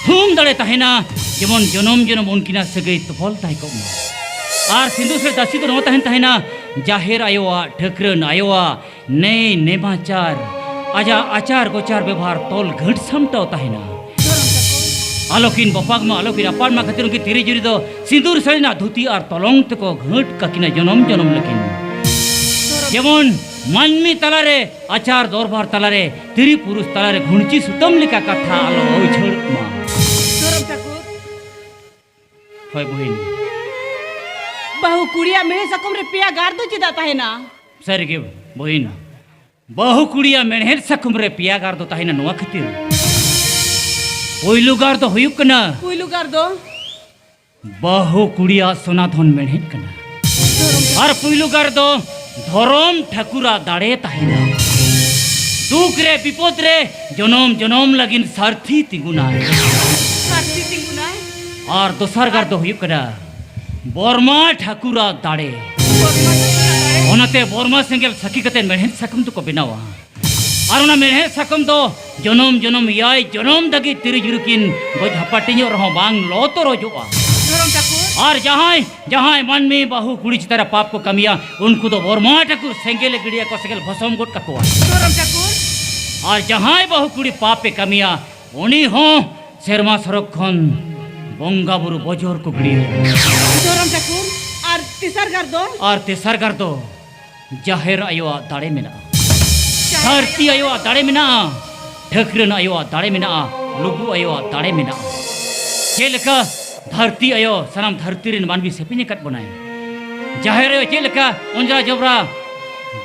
थूम दाड़े ताहेना जेमन जनम जनम उनकिना सगई तफल ताहे को आर सिंधु से दसी तो न ताहेना जाहिर आयोआ ढकरन आयोआ ने नेमाचार आजा आचार गोचार व्यवहार तोल घट समटाव ताहेना आलोकिन बपाग में आलोकिन अपार में खातिर उनकी तिरी जुरी दो सिंदूर सड़ीना धोती और तोलंग तको घट काकिना जनम जनम लकिन जेमन मानमी तलारे आचार दरबार तलारे तिरी पुरुष तलारे घुणची सुतम लिका कथा आलो ओछड़ मा धर्म ठाकुर होय बहिन बहु कुड़िया मेरे सकम रे पिया गार दो चिदा ताहेना सरी के बहिन बहु कुड़िया मेणहेर सकम रे पिया गार दो ताहेना नोआ खातिर पहिलु गार दो हुयुक कना पुइलु गार दो बहु कुड़िया सनातन मेणहेर कना और पहिलु गार दो धरम ठाकुरा दाड़े ताहेना दुख रे विपद रे जनम जनम लगिन सारथी तिगुना सारथी तिंगुना और दोसर गार दो हुयुक कना बर्मा ठाकुरा दाड़े ओनाते बर्मा सेंगेल सखी कते मेणहेर सकम तो को बेनावा और उना मेणहेर सकम दो जनम जनम याय जनम दगी तिरी जुरुकिन गज हपाटियो रहो बांग लोतो रोजोआ धर्म ठाकुर और जहाँ मानमी बहु कुड़ी चितारा पाप को कमिया उनको तो बर्मा ठाकुर सेंगेले गिड़िया को सेंगेल भसम गोट ककुआ धर्म ठाकुर और जहाँ बहु कुड़ी पाप पे कमिया उन्हीं हो ᱥᱮᱨᱢᱟ ᱥᱚᱨᱚᱠ ᱠᱷᱚᱱ ᱵᱚᱸᱜᱟ ᱵᱩᱨᱩ ᱵᱚᱡᱚᱨ ᱠᱚ ᱜᱤᱲᱤᱭᱟ ᱫᱷᱚᱨᱚᱢ ᱴᱷᱟᱹᱠᱩᱨ ᱟᱨ ᱛᱮᱥᱟᱨ ᱜᱟᱨ ᱫᱚ ᱟᱨ ᱛᱮᱥᱟᱨ ᱜᱟᱨ ᱫᱚ ᱡᱟᱦᱮᱨ ᱟᱭᱳᱣᱟᱜ ᱫᱟᱲᱮ ᱢᱮᱱᱟᱜᱼᱟ ᱫᱷᱟᱹᱨᱛᱤ ᱟᱭᱳᱣᱟᱜ ᱫᱟᱲᱮ ᱢᱮᱱᱟᱜᱼᱟ ᱴᱷᱟᱹᱠᱨᱟᱹᱱ ᱟᱭᱳᱣᱟᱜ ᱫᱟᱲᱮ ᱢᱮᱱᱟᱜᱼᱟ ᱞᱩᱜᱩ ᱟᱭᱳᱣᱟᱜ ᱫᱟᱲᱮ ᱢᱮᱱᱟᱜᱼᱟ ᱪᱮᱫ ᱞᱮᱠᱟ ᱫᱷᱟᱹᱨᱛᱤ ᱟᱭᱳ ᱥᱟᱱᱟᱢ ᱫᱷᱟᱹᱨᱛᱤ ᱨᱮᱱ ᱢᱟᱹᱱᱢᱤ ᱥᱮᱯᱮᱧ ᱟᱠᱟᱫ ᱵᱚᱱᱟᱭ ᱡᱟᱦᱮᱨ ᱟᱭᱳ ᱪᱮᱫ ᱞᱮᱠᱟ ᱚᱸᱡᱽᱨᱟ ᱡᱚᱵᱽᱨᱟ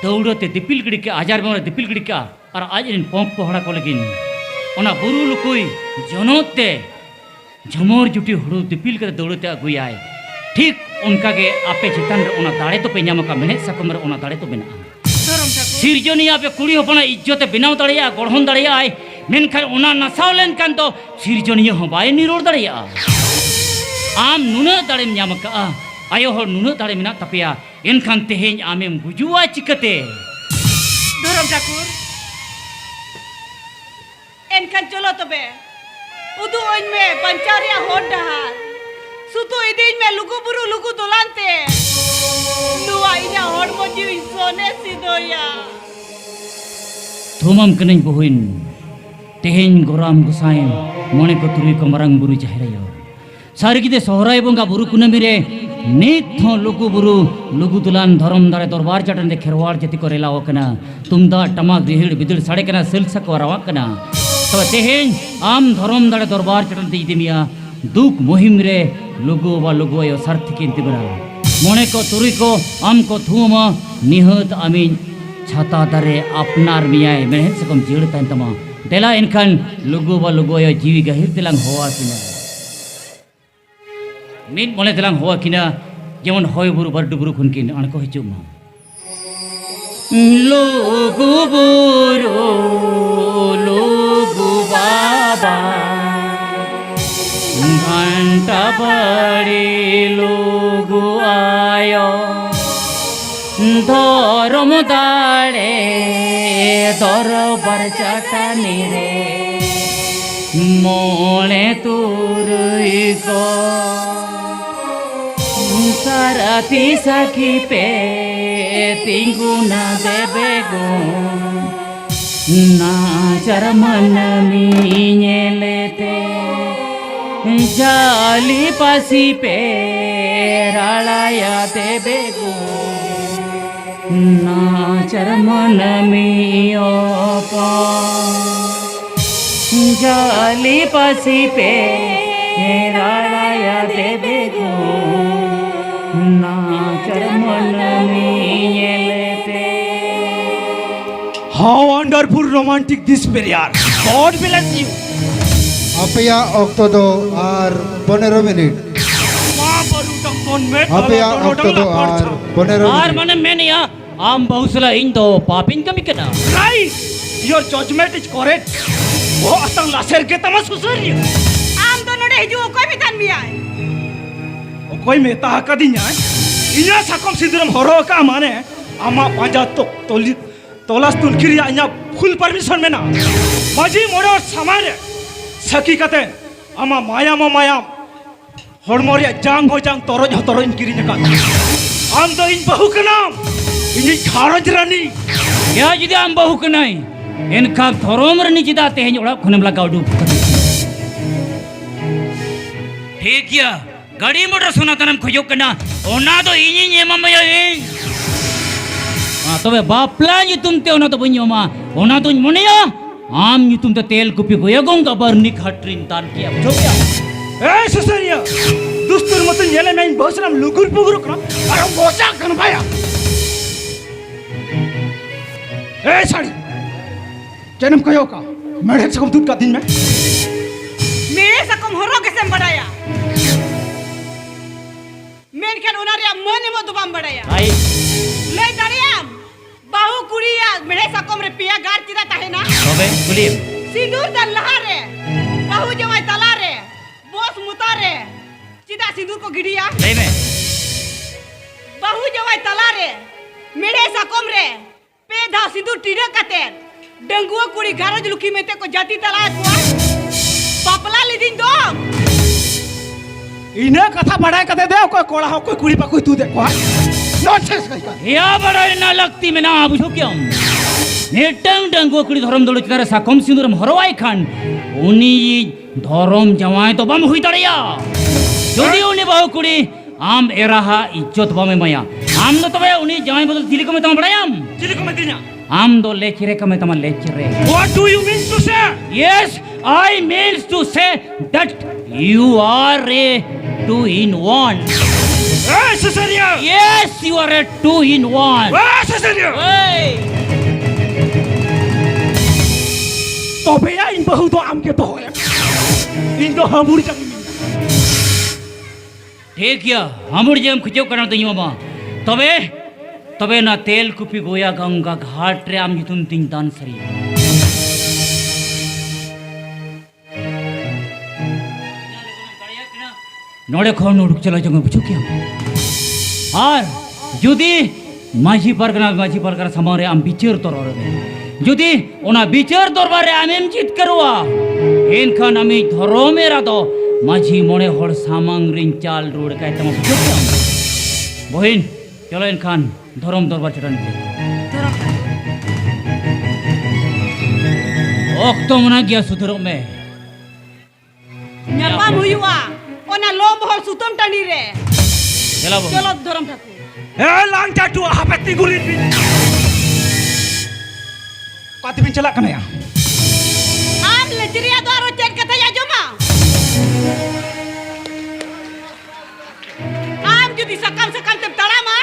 ᱫᱟᱹᱣᱲᱟᱹᱛᱮ ᱫᱤᱯᱤᱞ ᱜᱤᱰᱤ ᱠᱟᱜᱼᱟ ᱟᱡᱟᱨ ᱵᱮᱢᱟᱨ ᱫᱤᱯᱤᱞ ᱜᱤᱰᱤ ᱠᱟᱜᱼᱟ ᱟᱨ ᱟᱡ ᱨᱮᱱ ᱯᱚᱝ ᱯᱚᱦᱲᱟ ᱠᱚ ᱞᱟᱹᱜᱤᱫ ᱚᱱᱟ ᱵᱩᱨᱩ ᱞᱩᱠᱩᱭ ᱡᱚᱱᱚᱜ te ᱡᱷᱚᱢᱚᱨ ᱡᱩᱴᱤ ᱦᱩᱲᱩ ᱫᱤᱯᱤᱞ ᱠᱟᱛᱮ ᱫᱟᱹᱣᱲᱟᱹᱛᱮ ᱟᱹᱜᱩᱭᱟᱭ ᱴᱷᱤᱠ ᱚᱱᱠᱟᱜᱮ ᱟᱯᱮ ᱪᱮᱛᱟᱱ ᱨᱮ ᱚᱱᱟ ᱫᱟᱲᱮ ᱫᱚᱯᱮ ᱧᱟᱢ ᱟᱠᱟᱫ ᱢᱮᱬᱦᱮᱫ ᱥᱟᱠᱟᱢ ᱨᱮ ᱚᱱᱟ ᱫᱟᱲᱮ ᱫᱚ ᱢᱮᱱᱟᱜᱼᱟ ᱫᱷᱚᱨᱚᱢ ᱴᱷᱟᱹᱠᱩर ᱥᱤᱨᱡᱚᱱᱤᱭᱟᱹ ᱟᱯᱮ ᱠᱩᱲᱤ ᱦᱚᱯᱚᱱᱟᱜ ᱤজ্জᱛᱮ ᱵᱮᱱᱟᱣ ᱫᱟᱲᱮᱭᱟᱜᱼᱟ ᱜᱚᱲᱦᱚᱱ ᱫᱟᱲᱮᱭᱟᱜᱼᱟᱭ ᱢᱮᱱᱠᱷᱟᱱ ᱚᱱᱟ ᱱᱟᱥᱟᱣ ᱞᱮᱱᱠᱷᱟᱱ ᱫᱚ ᱥᱤᱨᱡᱚᱱᱤᱭᱟᱹ ᱦᱚᱸ ᱵᱟᱭ ᱱᱤᱨᱚᱲ ᱫᱟᱲᱮᱭᱟᱜᱼᱟ ᱟᱢ ᱱᱩᱱᱟᱹᱜ ᱫᱟᱲᱮᱢ ᱧᱟᱢ ᱟᱠᱟᱜᱼᱟ ᱟᱭᱳ ᱦᱚᱲ ᱱᱩᱱᱟᱹᱜ ᱫᱟᱲᱮ ᱢᱮᱱᱟᱜ ᱛᱟᱯᱮᱭᱟ ᱮᱱᱠᱷᱟᱱ ᱛᱮᱦᱮᱧ ᱟᱢᱮᱢ ᱜᱩᱡᱩᱜᱼᱟ ᱪᱤᱠᱟᱹᱛᱮ ᱫᱷᱚᱨᱚᱢ ᱴᱷᱟᱹᱠᱩর ᱮᱱᱠᱷᱟᱱ ᱪᱚᱞᱚ ᱛᱚᱵᱮ ᱩᱫᱩᱜ ᱟᱹᱧ ᱢᱮ ᱵᱟᱧᱪᱟᱣ ᱨᱮᱭᱟᱜ ᱦᱚᱨ ᱰᱟᱦᱟᱨ ᱥᱩᱛᱩ ᱤᱫᱤᱧ ᱢᱮ ᱞᱩᱜᱩ ᱵᱩᱨᱩ ᱞᱩᱜᱩ ᱫᱚᱞᱟᱱ ᱛᱮ ᱱᱚᱣᱟ ᱤᱧᱟᱹᱜ ᱦᱚᱲᱢᱚ ᱡᱤᱣᱤ ᱥᱚᱱᱮ ᱥᱤᱫᱚᱭᱟ ᱛᱷᱩᱢᱟᱢ ᱠᱟᱹᱱᱟᱹᱧ ᱵᱚᱦᱩᱧ ᱛᱮᱦᱮᱧ ᱜᱚᱨᱟᱢ ᱜᱚᱸᱥᱟᱭ ᱢᱚᱬᱮ ᱠᱚ ᱛᱩᱨᱩᱭ ᱠᱚ ᱢᱟᱨᱟᱝ ᱵᱩᱨᱩ ᱡᱟᱦᱮᱨ ᱟᱭᱳ ᱥᱟᱹᱨᱤᱜᱮ ᱥᱚᱦᱨᱟᱭ ᱵᱚᱸᱜᱟ ᱵᱩᱨᱩ ᱠᱩᱱᱟᱹᱢᱤ ᱨᱮ ᱱᱤᱛ ᱦᱚᱸ ᱞᱩᱜᱩ ᱵᱩᱨᱩ ᱞᱩᱜᱩ ᱫᱚᱞᱟᱱ ᱫᱷᱚᱨᱚᱢ ᱫᱟᱲᱮ ᱫᱚᱨᱵᱟᱨ ᱪᱟᱴᱟᱱ ᱨᱮ ᱠᱷᱮᱨᱣᱟᱲ ᱡᱟᱹᱛᱤ ᱠᱚ ᱨᱮᱞᱟᱣ ᱟᱠᱟᱱᱟ ᱛᱩᱢᱫᱟᱜ ᱴᱟᱢᱟᱠ ᱨᱤᱦᱤᱲ ᱵᱤᱫᱤᱲ ᱥᱟᱰᱮ ᱠᱟᱱᱟ ᱥᱮᱞᱥᱟ ᱠᱚ ᱨᱟᱣᱟᱜ ᱠᱟᱱᱟ ᱛᱚᱵᱮ ᱛᱮᱦᱮᱧ ᱟᱢ ᱫᱷᱚᱨᱚᱢ ᱫᱟᱲᱮ ᱫᱚᱨᱵᱟᱨ ᱪᱟᱴᱟᱱ ᱛᱮ ᱤᱫᱤ ᱢᱮᱭᱟ ᱫᱩᱠ ᱢᱩᱦᱤᱢ ᱨᱮ ᱞᱩᱜᱩ ᱵᱟ ᱞᱩᱜᱩ ᱟᱭᱳ ᱥᱟᱨᱛᱷᱤᱠᱤᱱ ᱛᱤᱸᱜᱩᱱᱟ ᱢᱚᱬᱮ ᱠᱚ ᱛᱩᱨᱩᱭ ᱠᱚ ᱟᱢ ᱠᱚ ᱛᱷᱩᱢᱟ ᱱᱤᱦᱟᱹᱛ ᱟᱹᱢᱤᱧ ᱪᱷᱟᱛᱟ ᱫᱟᱨᱮ ᱟᱯᱱᱟᱨ ᱢᱮᱭᱟᱭ ᱢᱮᱬᱦᱮᱫ ᱥᱟᱠᱟᱢ ᱡᱤᱭᱟᱹᱲ ᱛᱟᱦᱮᱱ ᱛᱟᱢᱟ ᱫᱮᱞᱟ ᱮᱱᱠᱷᱟᱱ ᱞᱩᱜᱩ ᱵᱟ ᱞᱩᱜᱩ ᱟᱭᱳ ᱡᱤᱣᱤ ᱜᱟᱹᱦᱤᱨ ᱛᱮᱞᱟᱝ ᱦᱚᱦᱚ ᱟᱹᱠᱤᱱᱟ ᱢᱤᱫ ᱢᱚᱬᱮ ᱛᱮᱞᱟᱝ ᱦᱚᱦᱚ ᱟᱹᱠᱤᱱᱟ ᱡᱮᱢᱚन ᱦᱚᱭ ᱵᱩᱨᱩ ᱵᱟᱨᱰᱩ ᱵᱩᱨᱩ ᱠᱷᱚᱱ ᱠᱤᱱ ᱟᱬᱜᱚ ᱦᱤᱡᱩᱜ ᱢᱟ ᱞᱩᱜᱩ ᱵᱩᱨᱩ ᱞᱩᱜᱩ बाबा घंटा बड़ी लुगु आयो धर्म दाड़े दरबार चाटानी रे मोणे तुरुई को साराथी सखी पे तिंगुना देवे गो नाचर मन मीलेते जाली पासी पे रालाया देवे गो नाचर मन मियो जाली पासी पे रालाया देवे गो नाचर मन मिलेते How wonderful romantic this period. God bless you. Apaya okto do ar 15 minit. Apaya okto do ar 15 आर minit. मने मेनिया आम बहुसला इन दो पापिन कमी कना Right. Your judgment is correct. वो असंग लासेर के तमा सुसरी. आम दोनों ने हिजू कोई भी दान मिया है कोई मेता हका दिन्या. इन्या साकम सिंदरम हरो का माने आमा पांजा तो तोलास तुलकिरिया इन्या फुल परमिशन में ना. माजी मोड़े और समारे सकी कते आमा माया हड़मोरिया जांग हो जांग तोरो इन किरी जका. आम तो इन बहु के नाम इन्हीं घारज रानी. क्या जिदे आम बहु कनाई इनका धरोम रनी जिदा तेहन ओड़ा खनेम लगा उडू ठीक या गाड़ी मोटर सुना तनम खजो कना ओना तो इनी नेमम या तबे बापला तुम ते ओना तो बन्योमा ओना तो मुनिया आम तुम ते तेल कुपी को यगोंगा बरनी खटरिन तान किया बुझो क्या ए सुसरिया दुस्तुर मतन येले में बसराम लुगुर पुगुर करा अरे मोचा कन भाया ए साड़ी जन्म कयो का मेढे से कम दूध का दिन में मेरे सकम हरो कैसे बढ़ाया मेन के उनारिया मन में दुबाम बढ़ाया आई ले दरियाम बाहु कुड़िया मेरे सकम रे पिया गार चिदा ताहे ना तबे कुलीम सिंदूर दल लहारे बाहु जवाई तलारे बोस मुतारे चिदा सिंदूर को गिड़िया ले में बाहु जवाई तलारे मेरे सकम रे पे धा सिंदूर टीरा कते डंगुआ कुड़ी गारज लुकी में ते को जाति तलाए कुआ पापला लिदिन दो इन्हें कथा बढ़ाए कते दे कोई कोड़ा हो कोई कुड़ी पा कोई तू दे को नॉनसेंस कही का या बड़ा ना लगती में ना बुझो क्या नेटंग डंगो कुड़ी धरम दलो चितारे साकम सिंदूरम हरवाई खान उनी धरम जवाई तो बम हुई दड़िया जदि उनी बहु कुड़ी आम एराहा इज्जत बम एमाया आम दो तबे उनी जवाई बदल चिली को मेतम बड़ायाम चिली को मतिना आम दो लेचिरे को मेतम लेचिरे what do you mean to say Yes, I means to say that you are a 2-in-1. ए ससरिया Yes, you are a 2-in-1. ए ससरिया Hey! तबे या इन बहु तो आम के तो है इन तो हमूर जंग ठीक है हमर जेम खिचो करना तो मामा तबे तबे ना तेल कुपी गोया गंगा घाट रे आम जितुन तीन दान सरी नोड़े खौन उड़क चला जंग बुझो क्या और जुदी माझी परगना समारे आम बिचार तोररे जुदी ओना बिचार दरबारे आमेम चित करवा एनखान आमी धर्मेरा दो माझी मोड़े हर सामांग रिन चाल रोड का तम बुझो क्या बहिन चलो एनखान धर्म दरबार चटन ओक्तो मना गया सुधरो में nyapa muyua ona lo mohol sutom tani re चला बो cholo dhorom thakur ए लांग टाटू हापति गुलिन बिन कति बिन चला कने या am lejriya dwaro chen kata ya joma am judi sakam tem talama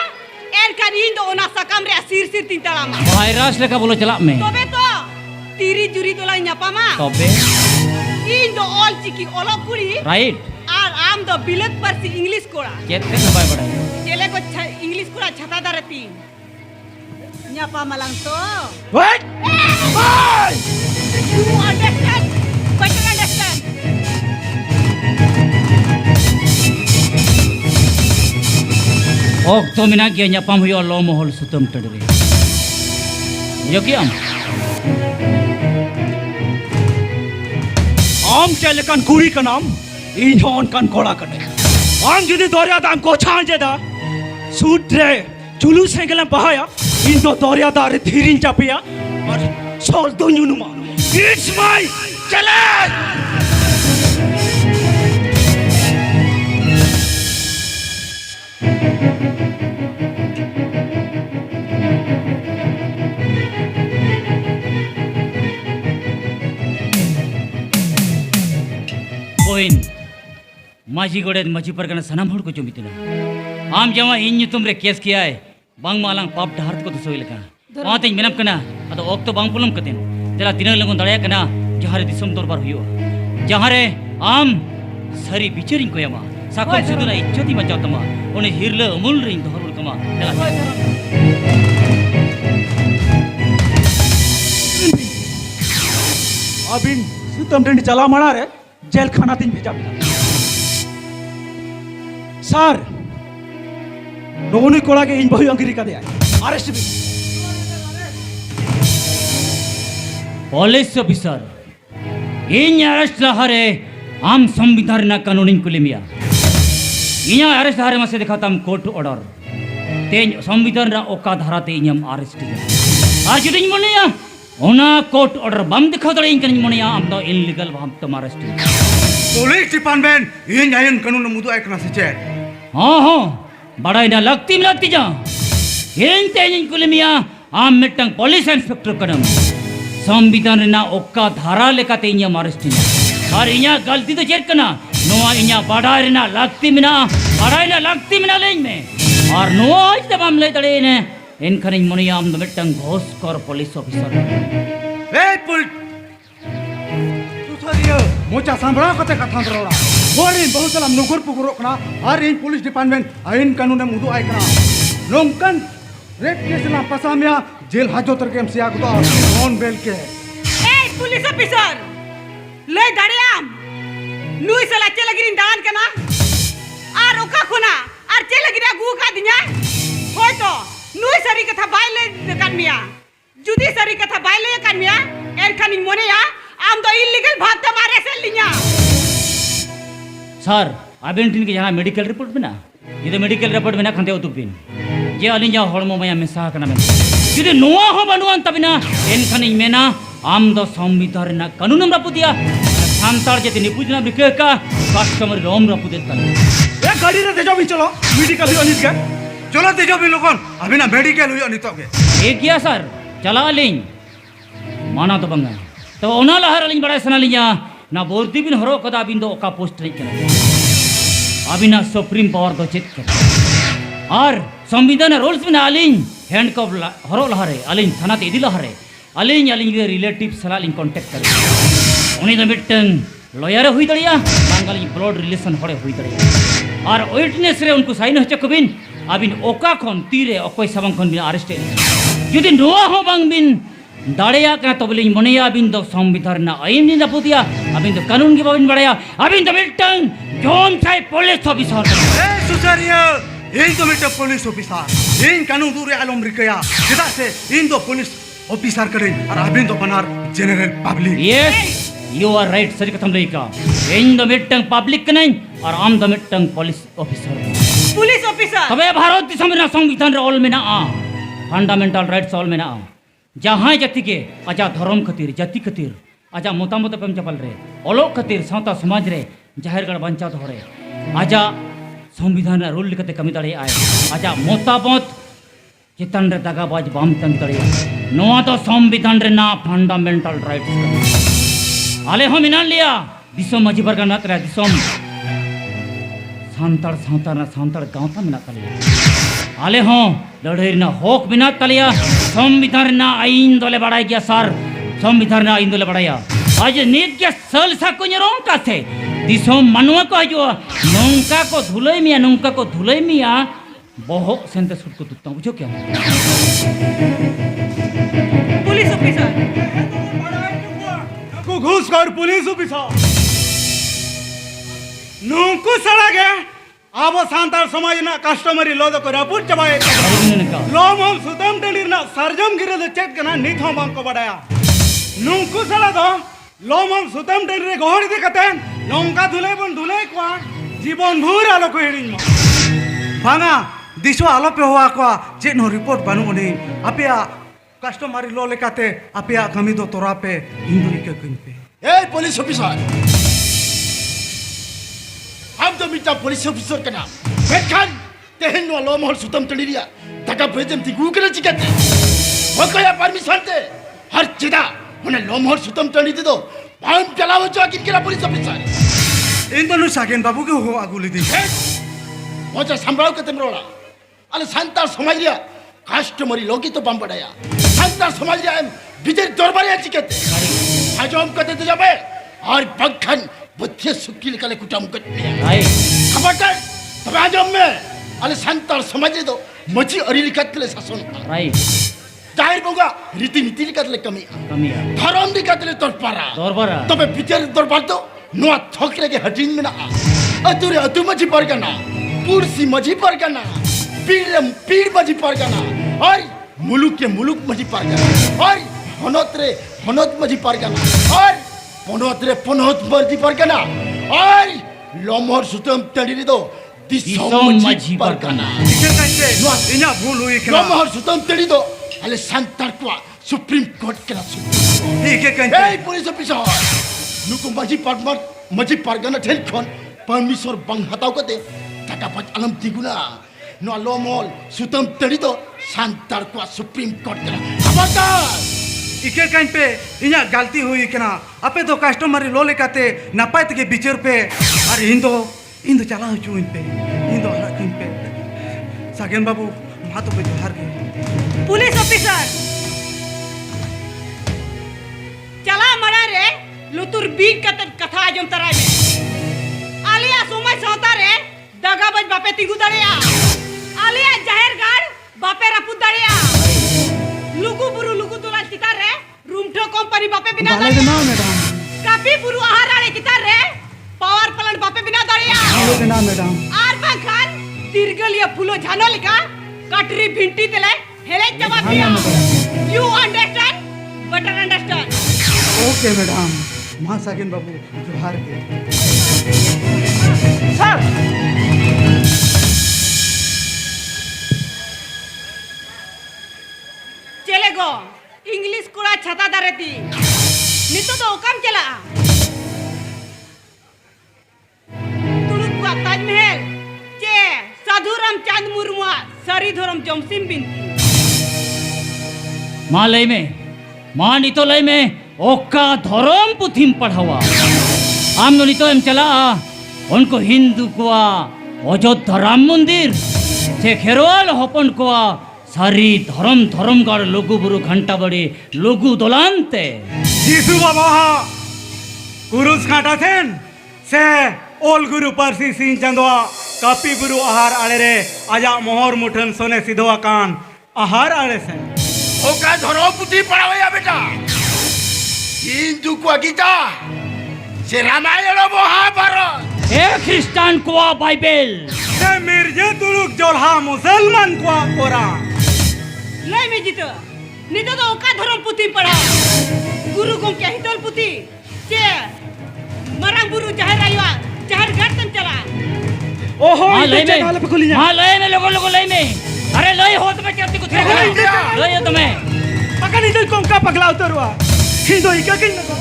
en kan indo ona sakam re sir tin talama virus लेका बोलो चला में tobe to tiri juri tola nyapa ma तबे indo all chiki olok kuri राइट আর am do bilet parsi english kora केते सबाय बड़ाई chele ko english kora chhata darati nyapa malang to wait you understand better understand ओक्तो मिना गया nyapam huyo lo mohol sutum tadre yo kiam आम चले कन कुड़ी का नाम इन होन कन कोड़ा कने आम जुदी दौरिया दाम को छांजे दा सूट रे जुलूस से गले बहाया इन तो दौरिया दा रे धीरिन चापिया और सोल दो नुमा इट्स माय चैलेंज बहिन माझी गोड़े माझी परगना सनाम हड़ को चुमितना आम जमा इन तुम रे केस किया है बांग मालांग पाप ढारत को तो सोई लगा वहां तेज मेनम कना अतो ओक्तो बांग पुलम कतेन जला दिन लगन दड़या कना जहारे दिसम दरबार हुयो जहारे आम सरी बिचरिंग को यमा साकम सुदुना इज्जती मचातमा ओने हिरले अमूल रिंग धरल कमा जला अबिन सुतम डंडी चला मना रे जेल खाना तीन भेजा बिना सर नोनी कोड़ा के इन बहु अंगिरी का दे अरेस्ट भी पुलिस ऑफिसर इन अरेस्ट लहरे आम संविधान ना कानूनी कुलिमिया इन्या अरेस्ट लहरे मसे दिखाता हम कोर्ट ऑर्डर तेज संविधान रा ओका धारा ते इन्यम अरेस्ट किया आज जुदी मोनिया ओना कोर्ट ऑर्डर बम दिखा दड़े इनकन मोनिया हम तो इलीगल हम तो arrest police department in ion कानून मुदु आइकना से चेक हाँ बड़ाई ना लगती जा इन तेज कुलिमिया आम मिट्टंग पुलिस इंस्पेक्टर कदम संविधान ना ओक्का धारा लेकाते इन्या अरेस्ट और इन्या गलती तो चेक करना नोआ इन्या बड़ाई ना लगती मिना लेन में और नोआ आज तब हम ले तड़े ने इनखन मोनिया हम मिट्टंग घोष कर पुलिस ऑफिसर ए पुलिस सुसरियो मोचा सांभरा कते कथा दरोड़ा बोरिन बहुत सलाम नुगुर पुगुरो कना और इन पुलिस डिपार्टमेंट आइन कानून मुदु आइकना नोंकन रेप केस ना पसामिया जेल हाजोतर के एमसीआ को नॉन बेल के ए पुलिस ऑफिसर ले दड़ियाम नुई सला चले गिरिन दान कना आर ओका खुना आर चले गिरा गु का दिnya होय तो नुई सरी कथा बाइले कान मिया जुदी सरी कथा बाइले कान मिया एर खानी मोने या आम तो इलीगल भाग त मारे से लिया सर अबेन टिन के जहां मेडिकल रिपोर्ट में ना ये तो मेडिकल रिपोर्ट में ना खंदे उतुपिन जे अलिन जा हड़मो मया मेसा कना में जुदी नोआ हो बनुआन तबिना एनखन मेना आम दो संविधान ना कानून हम रपुदिया सांतार जे निपुजना बिके का कस्टमर रोम रपुदे तले ए गाड़ी रे तेजो भी चलो मेडिकल हुई अनित के चलो तेजो भी लोगन अभी ना मेडिकल हुई अनित के एक किया सर चला लिंग माना तो बंगा तो ओना लहर लिंग बड़ा सना लिया ना बोर्दी बिन हरो कदा बिन दो का पोस्ट रे करा अभी ना सुप्रीम पावर दो चेक कर और संविधान रूल्स बिन आलिंग हैंड कव हरो लहरे आलिंग थाना ते इदी लहरे आलिंग आलिंग रे रिलेटिव सला लिंग कांटेक्ट करे उनी द मिटन लॉयर हुई दड़िया बांगाली ब्लड रिलेशन हरे हुई दड़िया और विटनेस रे उनको साइन हचे कबिन अबिन ओका खन तीरे अकोय सबंग खन बिन अरेस्ट जुदी नोआ हो बांग बिन दाड़िया का तबलिंग मनेया बिन दो संविधान ना आईन नि दपुदिया अबिन दो कानून की बाबिन बड़ाया अबिन द मिटन जोम साइ पुलिस ऑफिसर ए सुसरिया इन तो मिटे पुलिस ऑफिसर इन कानून दूर आलम रिकया जदा से इन तो पुलिस ऑफिसर करे और अबिन तो बनार general public yes you are right sir कथम लेका इन द मिटन पब्लिक नहीं और आम द मिटन पुलिस ऑफिसर पुलिस ऑफिसर तबे भारत दिसम रे संविधान रे ऑल में ना आ फंडामेंटल राइट्स ऑल में ना आ जहां जाति के आजा धर्म खातिर जाति खातिर आजा मोतामत पेम चपल रे ओलोक खातिर सावता समाज रे जाहिरगढ़ बंचात हरे आजा संविधान रे रूल लिखते कमी दड़े आए आजा मोतामत चितन रे दगाबाज बाम तंग दड़े नोआ तो संविधान रे ना फंडामेंटल राइट्स आले हम इनान लिया दिसम मजी परगना तरा दिसम सांताड़ सावता ना सांताड़ गांवता मिना तलिया आले हों लड़ेर ना होक बिना तलिया संविधान ना आईन दोले बढ़ाई गया सर संविधान ना आईन दोले बढ़ाया आज नीत के सल साको निरों का थे दिसम मनुआ को जो नौका को धुले मिया बहुत सेंटे सुट को तुत्ता बुझो क्या पुलिस ऑफिसर को घूसखोर पुलिस ऑफिसर नुको सड़ा गया अब सांतार समाज ना कस्टमरी लोद को रपुट चबाए लोमोल सुतम टेलिर ना सरजम गिरे दे चेक कना नीत हम बांग को बढ़ाया नुको सड़ा दो लोमोल सुतम टेलिर रे गोहड़ी दिखते नौका धुले को जीवन भूर आलो को हिडिंग भांगा दिसो आलो पे हुआ को जे नो रिपोर्ट बानु ने अपिया कस्टमरी लो लेकाते अपिया कमी दो तोरा पे हिंदुरी के किन पे ए पुलिस ऑफिसर हम तो मिटा पुलिस ऑफिसर का नाम बेखान तेहन नो लो मोहल सुतम तड़िया तका भेजम ती गुकरे चिकते हो कया परमिशन ते हर चिदा उन्हें लो मोहल सुतम तड़ी दे दो बाम चलाओ जो किनकेला पुलिस ऑफिसर इन दोनों सागेन बाबू के हो आगुली दी मोचा संभाल के तमरोड़ा अले संतार समाज लिया कस्टमरी लोगी तो बम बढ़ाया संतार समाज लिया विजय दरबार चिकते आज हम कहते तो जाबे और बखन बुद्धि सुकील कले कुटाम करते खबरदार तब आज हम में अले संतार समझ दो मची अरी लिखत ले शासन राइट जाहिर बोगा रीति नीति लिखत ले कमी धर्म लिखत ले दरबारा तबे विजय दरबार तो नुआ थोकरे के हटिंग में ना अतुरे अतु मची परगना पुरसी मची परगना पीड़ मची परगना और मुलुक के मुलुक मची परगना और हनोत मची परगना और पनोत मची परगना और लोमहर सुतम तड़ी दो दिसम मची परगना इना भूल हुई के लोमहर सुतम तड़ी दो अले संतर को सुप्रीम कोर्ट के लासु ठीक है कहते ए पुलिस ऑफिसर नुको मजी परगना ठेल खन परमेश्वर बंग हताव कते टाका पच अलम दिगुना नो लोमोल सुतम तड़ी दो संतर को सुप्रीम कोर्ट के खबरदार इके काइन पे इना गलती हुई के ना अपे दो कस्टमर लो लेकाते नपाय तके बिचर पे और इन दो चला हुचु इन पे इन दो हरा किन पे सागेन बाबू मा तो पे जोहार के पुलिस ऑफिसर चला मड़ा रे लुतुर बीक कथा आजम तराय में आलिया सुमय सोता रे दगाबज बापे तिगु दड़िया आलिया जाहिरगढ़ बापे रपुत दड़िया लुगु बुरु लुगु तुला चितार रे रूमठो कंपनी बापे बिना दड़िया मैडम कापी बुरु आहाराड़े चितार रे पावर प्लांट बापे बिना दड़िया ना मैडम आर बाखान दीर्घलिया फुलो झानो लिखा कटरी भिंटी तेले हेले जवाब दिया you understand butter understand okay madam मां सागेन बाबू जोहार के सर चले गो इंग्लिश कोड़ा छता दारेती नितो तो ओकाम चला धर्म चांद मुर्मुआ सारी धर्म जमसिम बिनती मा लय में मा नितो लय में ओका धर्म पुथिम पढ़ावा आम नो नितो एम चला उनको हिंदू कोआ अयोध्या राम मंदिर से खेरवाल हपन कोआ सारी धर्म धर्मगढ़ लघु बुरु घंटा बड़ी लघु दोलांते जीसु बाबा कुरुस काटा थेन से ओल गुरु परसी सिंह चंदवा कापी गुरु आहार आले रे आजा मोहर मुठन सोने सिधवा कान आहार आले से ओका धरो पुथी पढ़ावया बेटा हिंदू को गीता से रामायण महाभारत ए ख्रिस्टान कोआ बाइबल से मिर्जे तुलुक जोल्हा मुसलमान को कुरान लय में जीतो नितो तो ओका धर्म पुथी पढ़ा गुरु को क्या हितल पुथी चे मरंग गुरु जहर आया जहर गर्दन चला ओहो मा लय इधर चकाले पे खुली में जा मा लय में लोगो लय में अरे लय होत में क्या कुछ लय हो तुम्हें पकड़ इधर कौन का पगला उतरवा हिंदू ही क्या किन को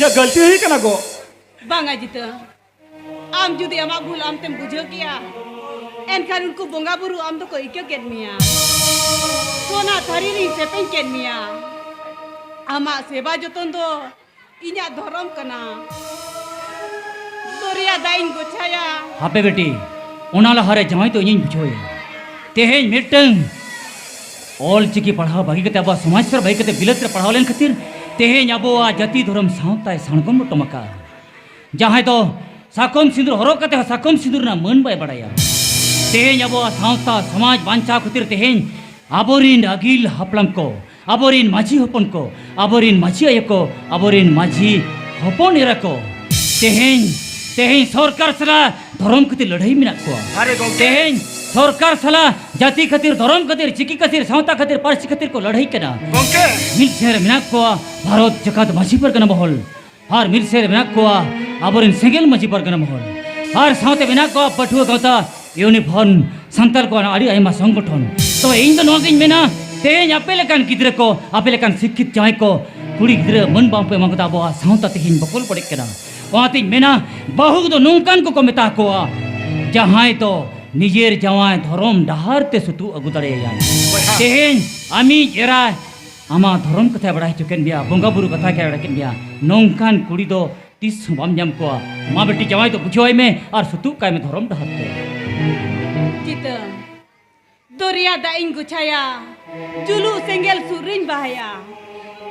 ये गलती हुई कना गो बांगा जीतो आम जुदी अमा भूल आम तेम बुझो किया एनखान उनको बोंगा बुरु आम तो कोई क्यों केनमिया सोना थारी री सेपें केनमिया आमा सेवा जतन दो इन्या धर्म कना दोरिया दाइन गोछाया हापे बेटी ओना लहारे जमाई तो इन बुझोए तेहें मिटंग ऑल चिकी पढ़ाव बाकी कते अब समाज पर बाकी कते बिलत रे पढ़ाव लेन खातिर तेहें अबो आ जाति धर्म सावताय सणगम टमका जहां तो साकम सिंदूर हरो कते साकम सिंदूर ना मन बाय बड़ाया तेहें अबो सावता समाज बांचा खातिर तेहें आबोरिन अगिल हपलम को आबोरिन माझी हपन को आबोरिन माझी आय को आबोरिन माझी हपन एरा को तेहें सरकार सला धर्म खातिर लड़ाई मिना को अरे गो तेहें सरकार सला जाति खातिर धर्म खातिर चिकी खातिर सावता खातिर पारसी खातिर को लड़ाई कना गोंके मिल शहर मिनाक को भारत जकात माछी पर कना महल हर मिल शहर मिनाक को आबोरिन सेंगेल माछी पर कना महल हर सावते मिनाक को पठुआ गावता यूनिफॉर्म संताल को आड़ी आयमा संगठन तो इन दो नोगिन मेना तेहें आपे लेकान गिद्रे को आपे लेकान शिक्षित जाय को कुड़ी गिद्रे मन बांपे मंगता बो सावता तेहिन बकुल पड़े कना वाती मेना बहु दो नोंकान को मेता को जहां तो निजेर जवाय धर्म डहार ते सुतु अगु दड़ेया तेहें आमी एरा आमा धर्म कथा बड़ा चुकेन बिया बोंगा बुरु कथा के बड़ा बिया नोंकान कुड़ी दो तीस बाम जम को मा बेटी जवाय तो बुझोय में और सुतु काय में धर्म डहार ते जीतो दोरिया दाइन गोछाया जुलू सेंगेल सुरिन बहाया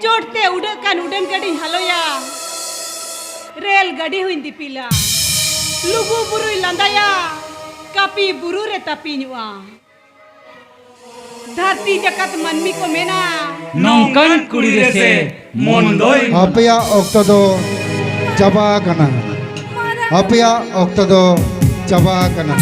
चोटते उड़कान उड़न गाड़ी हलोया रेल गाड़ी हुई दिपिला लुगु बुरुई लंदाया कापी बुरु रे तापीनुआ धरती जकत मनमी को मेना नोंकान कुड़ी रे से मोंदोय अपया ऑक्टो दो चबा कना अपया ऑक्टो दो चबा कना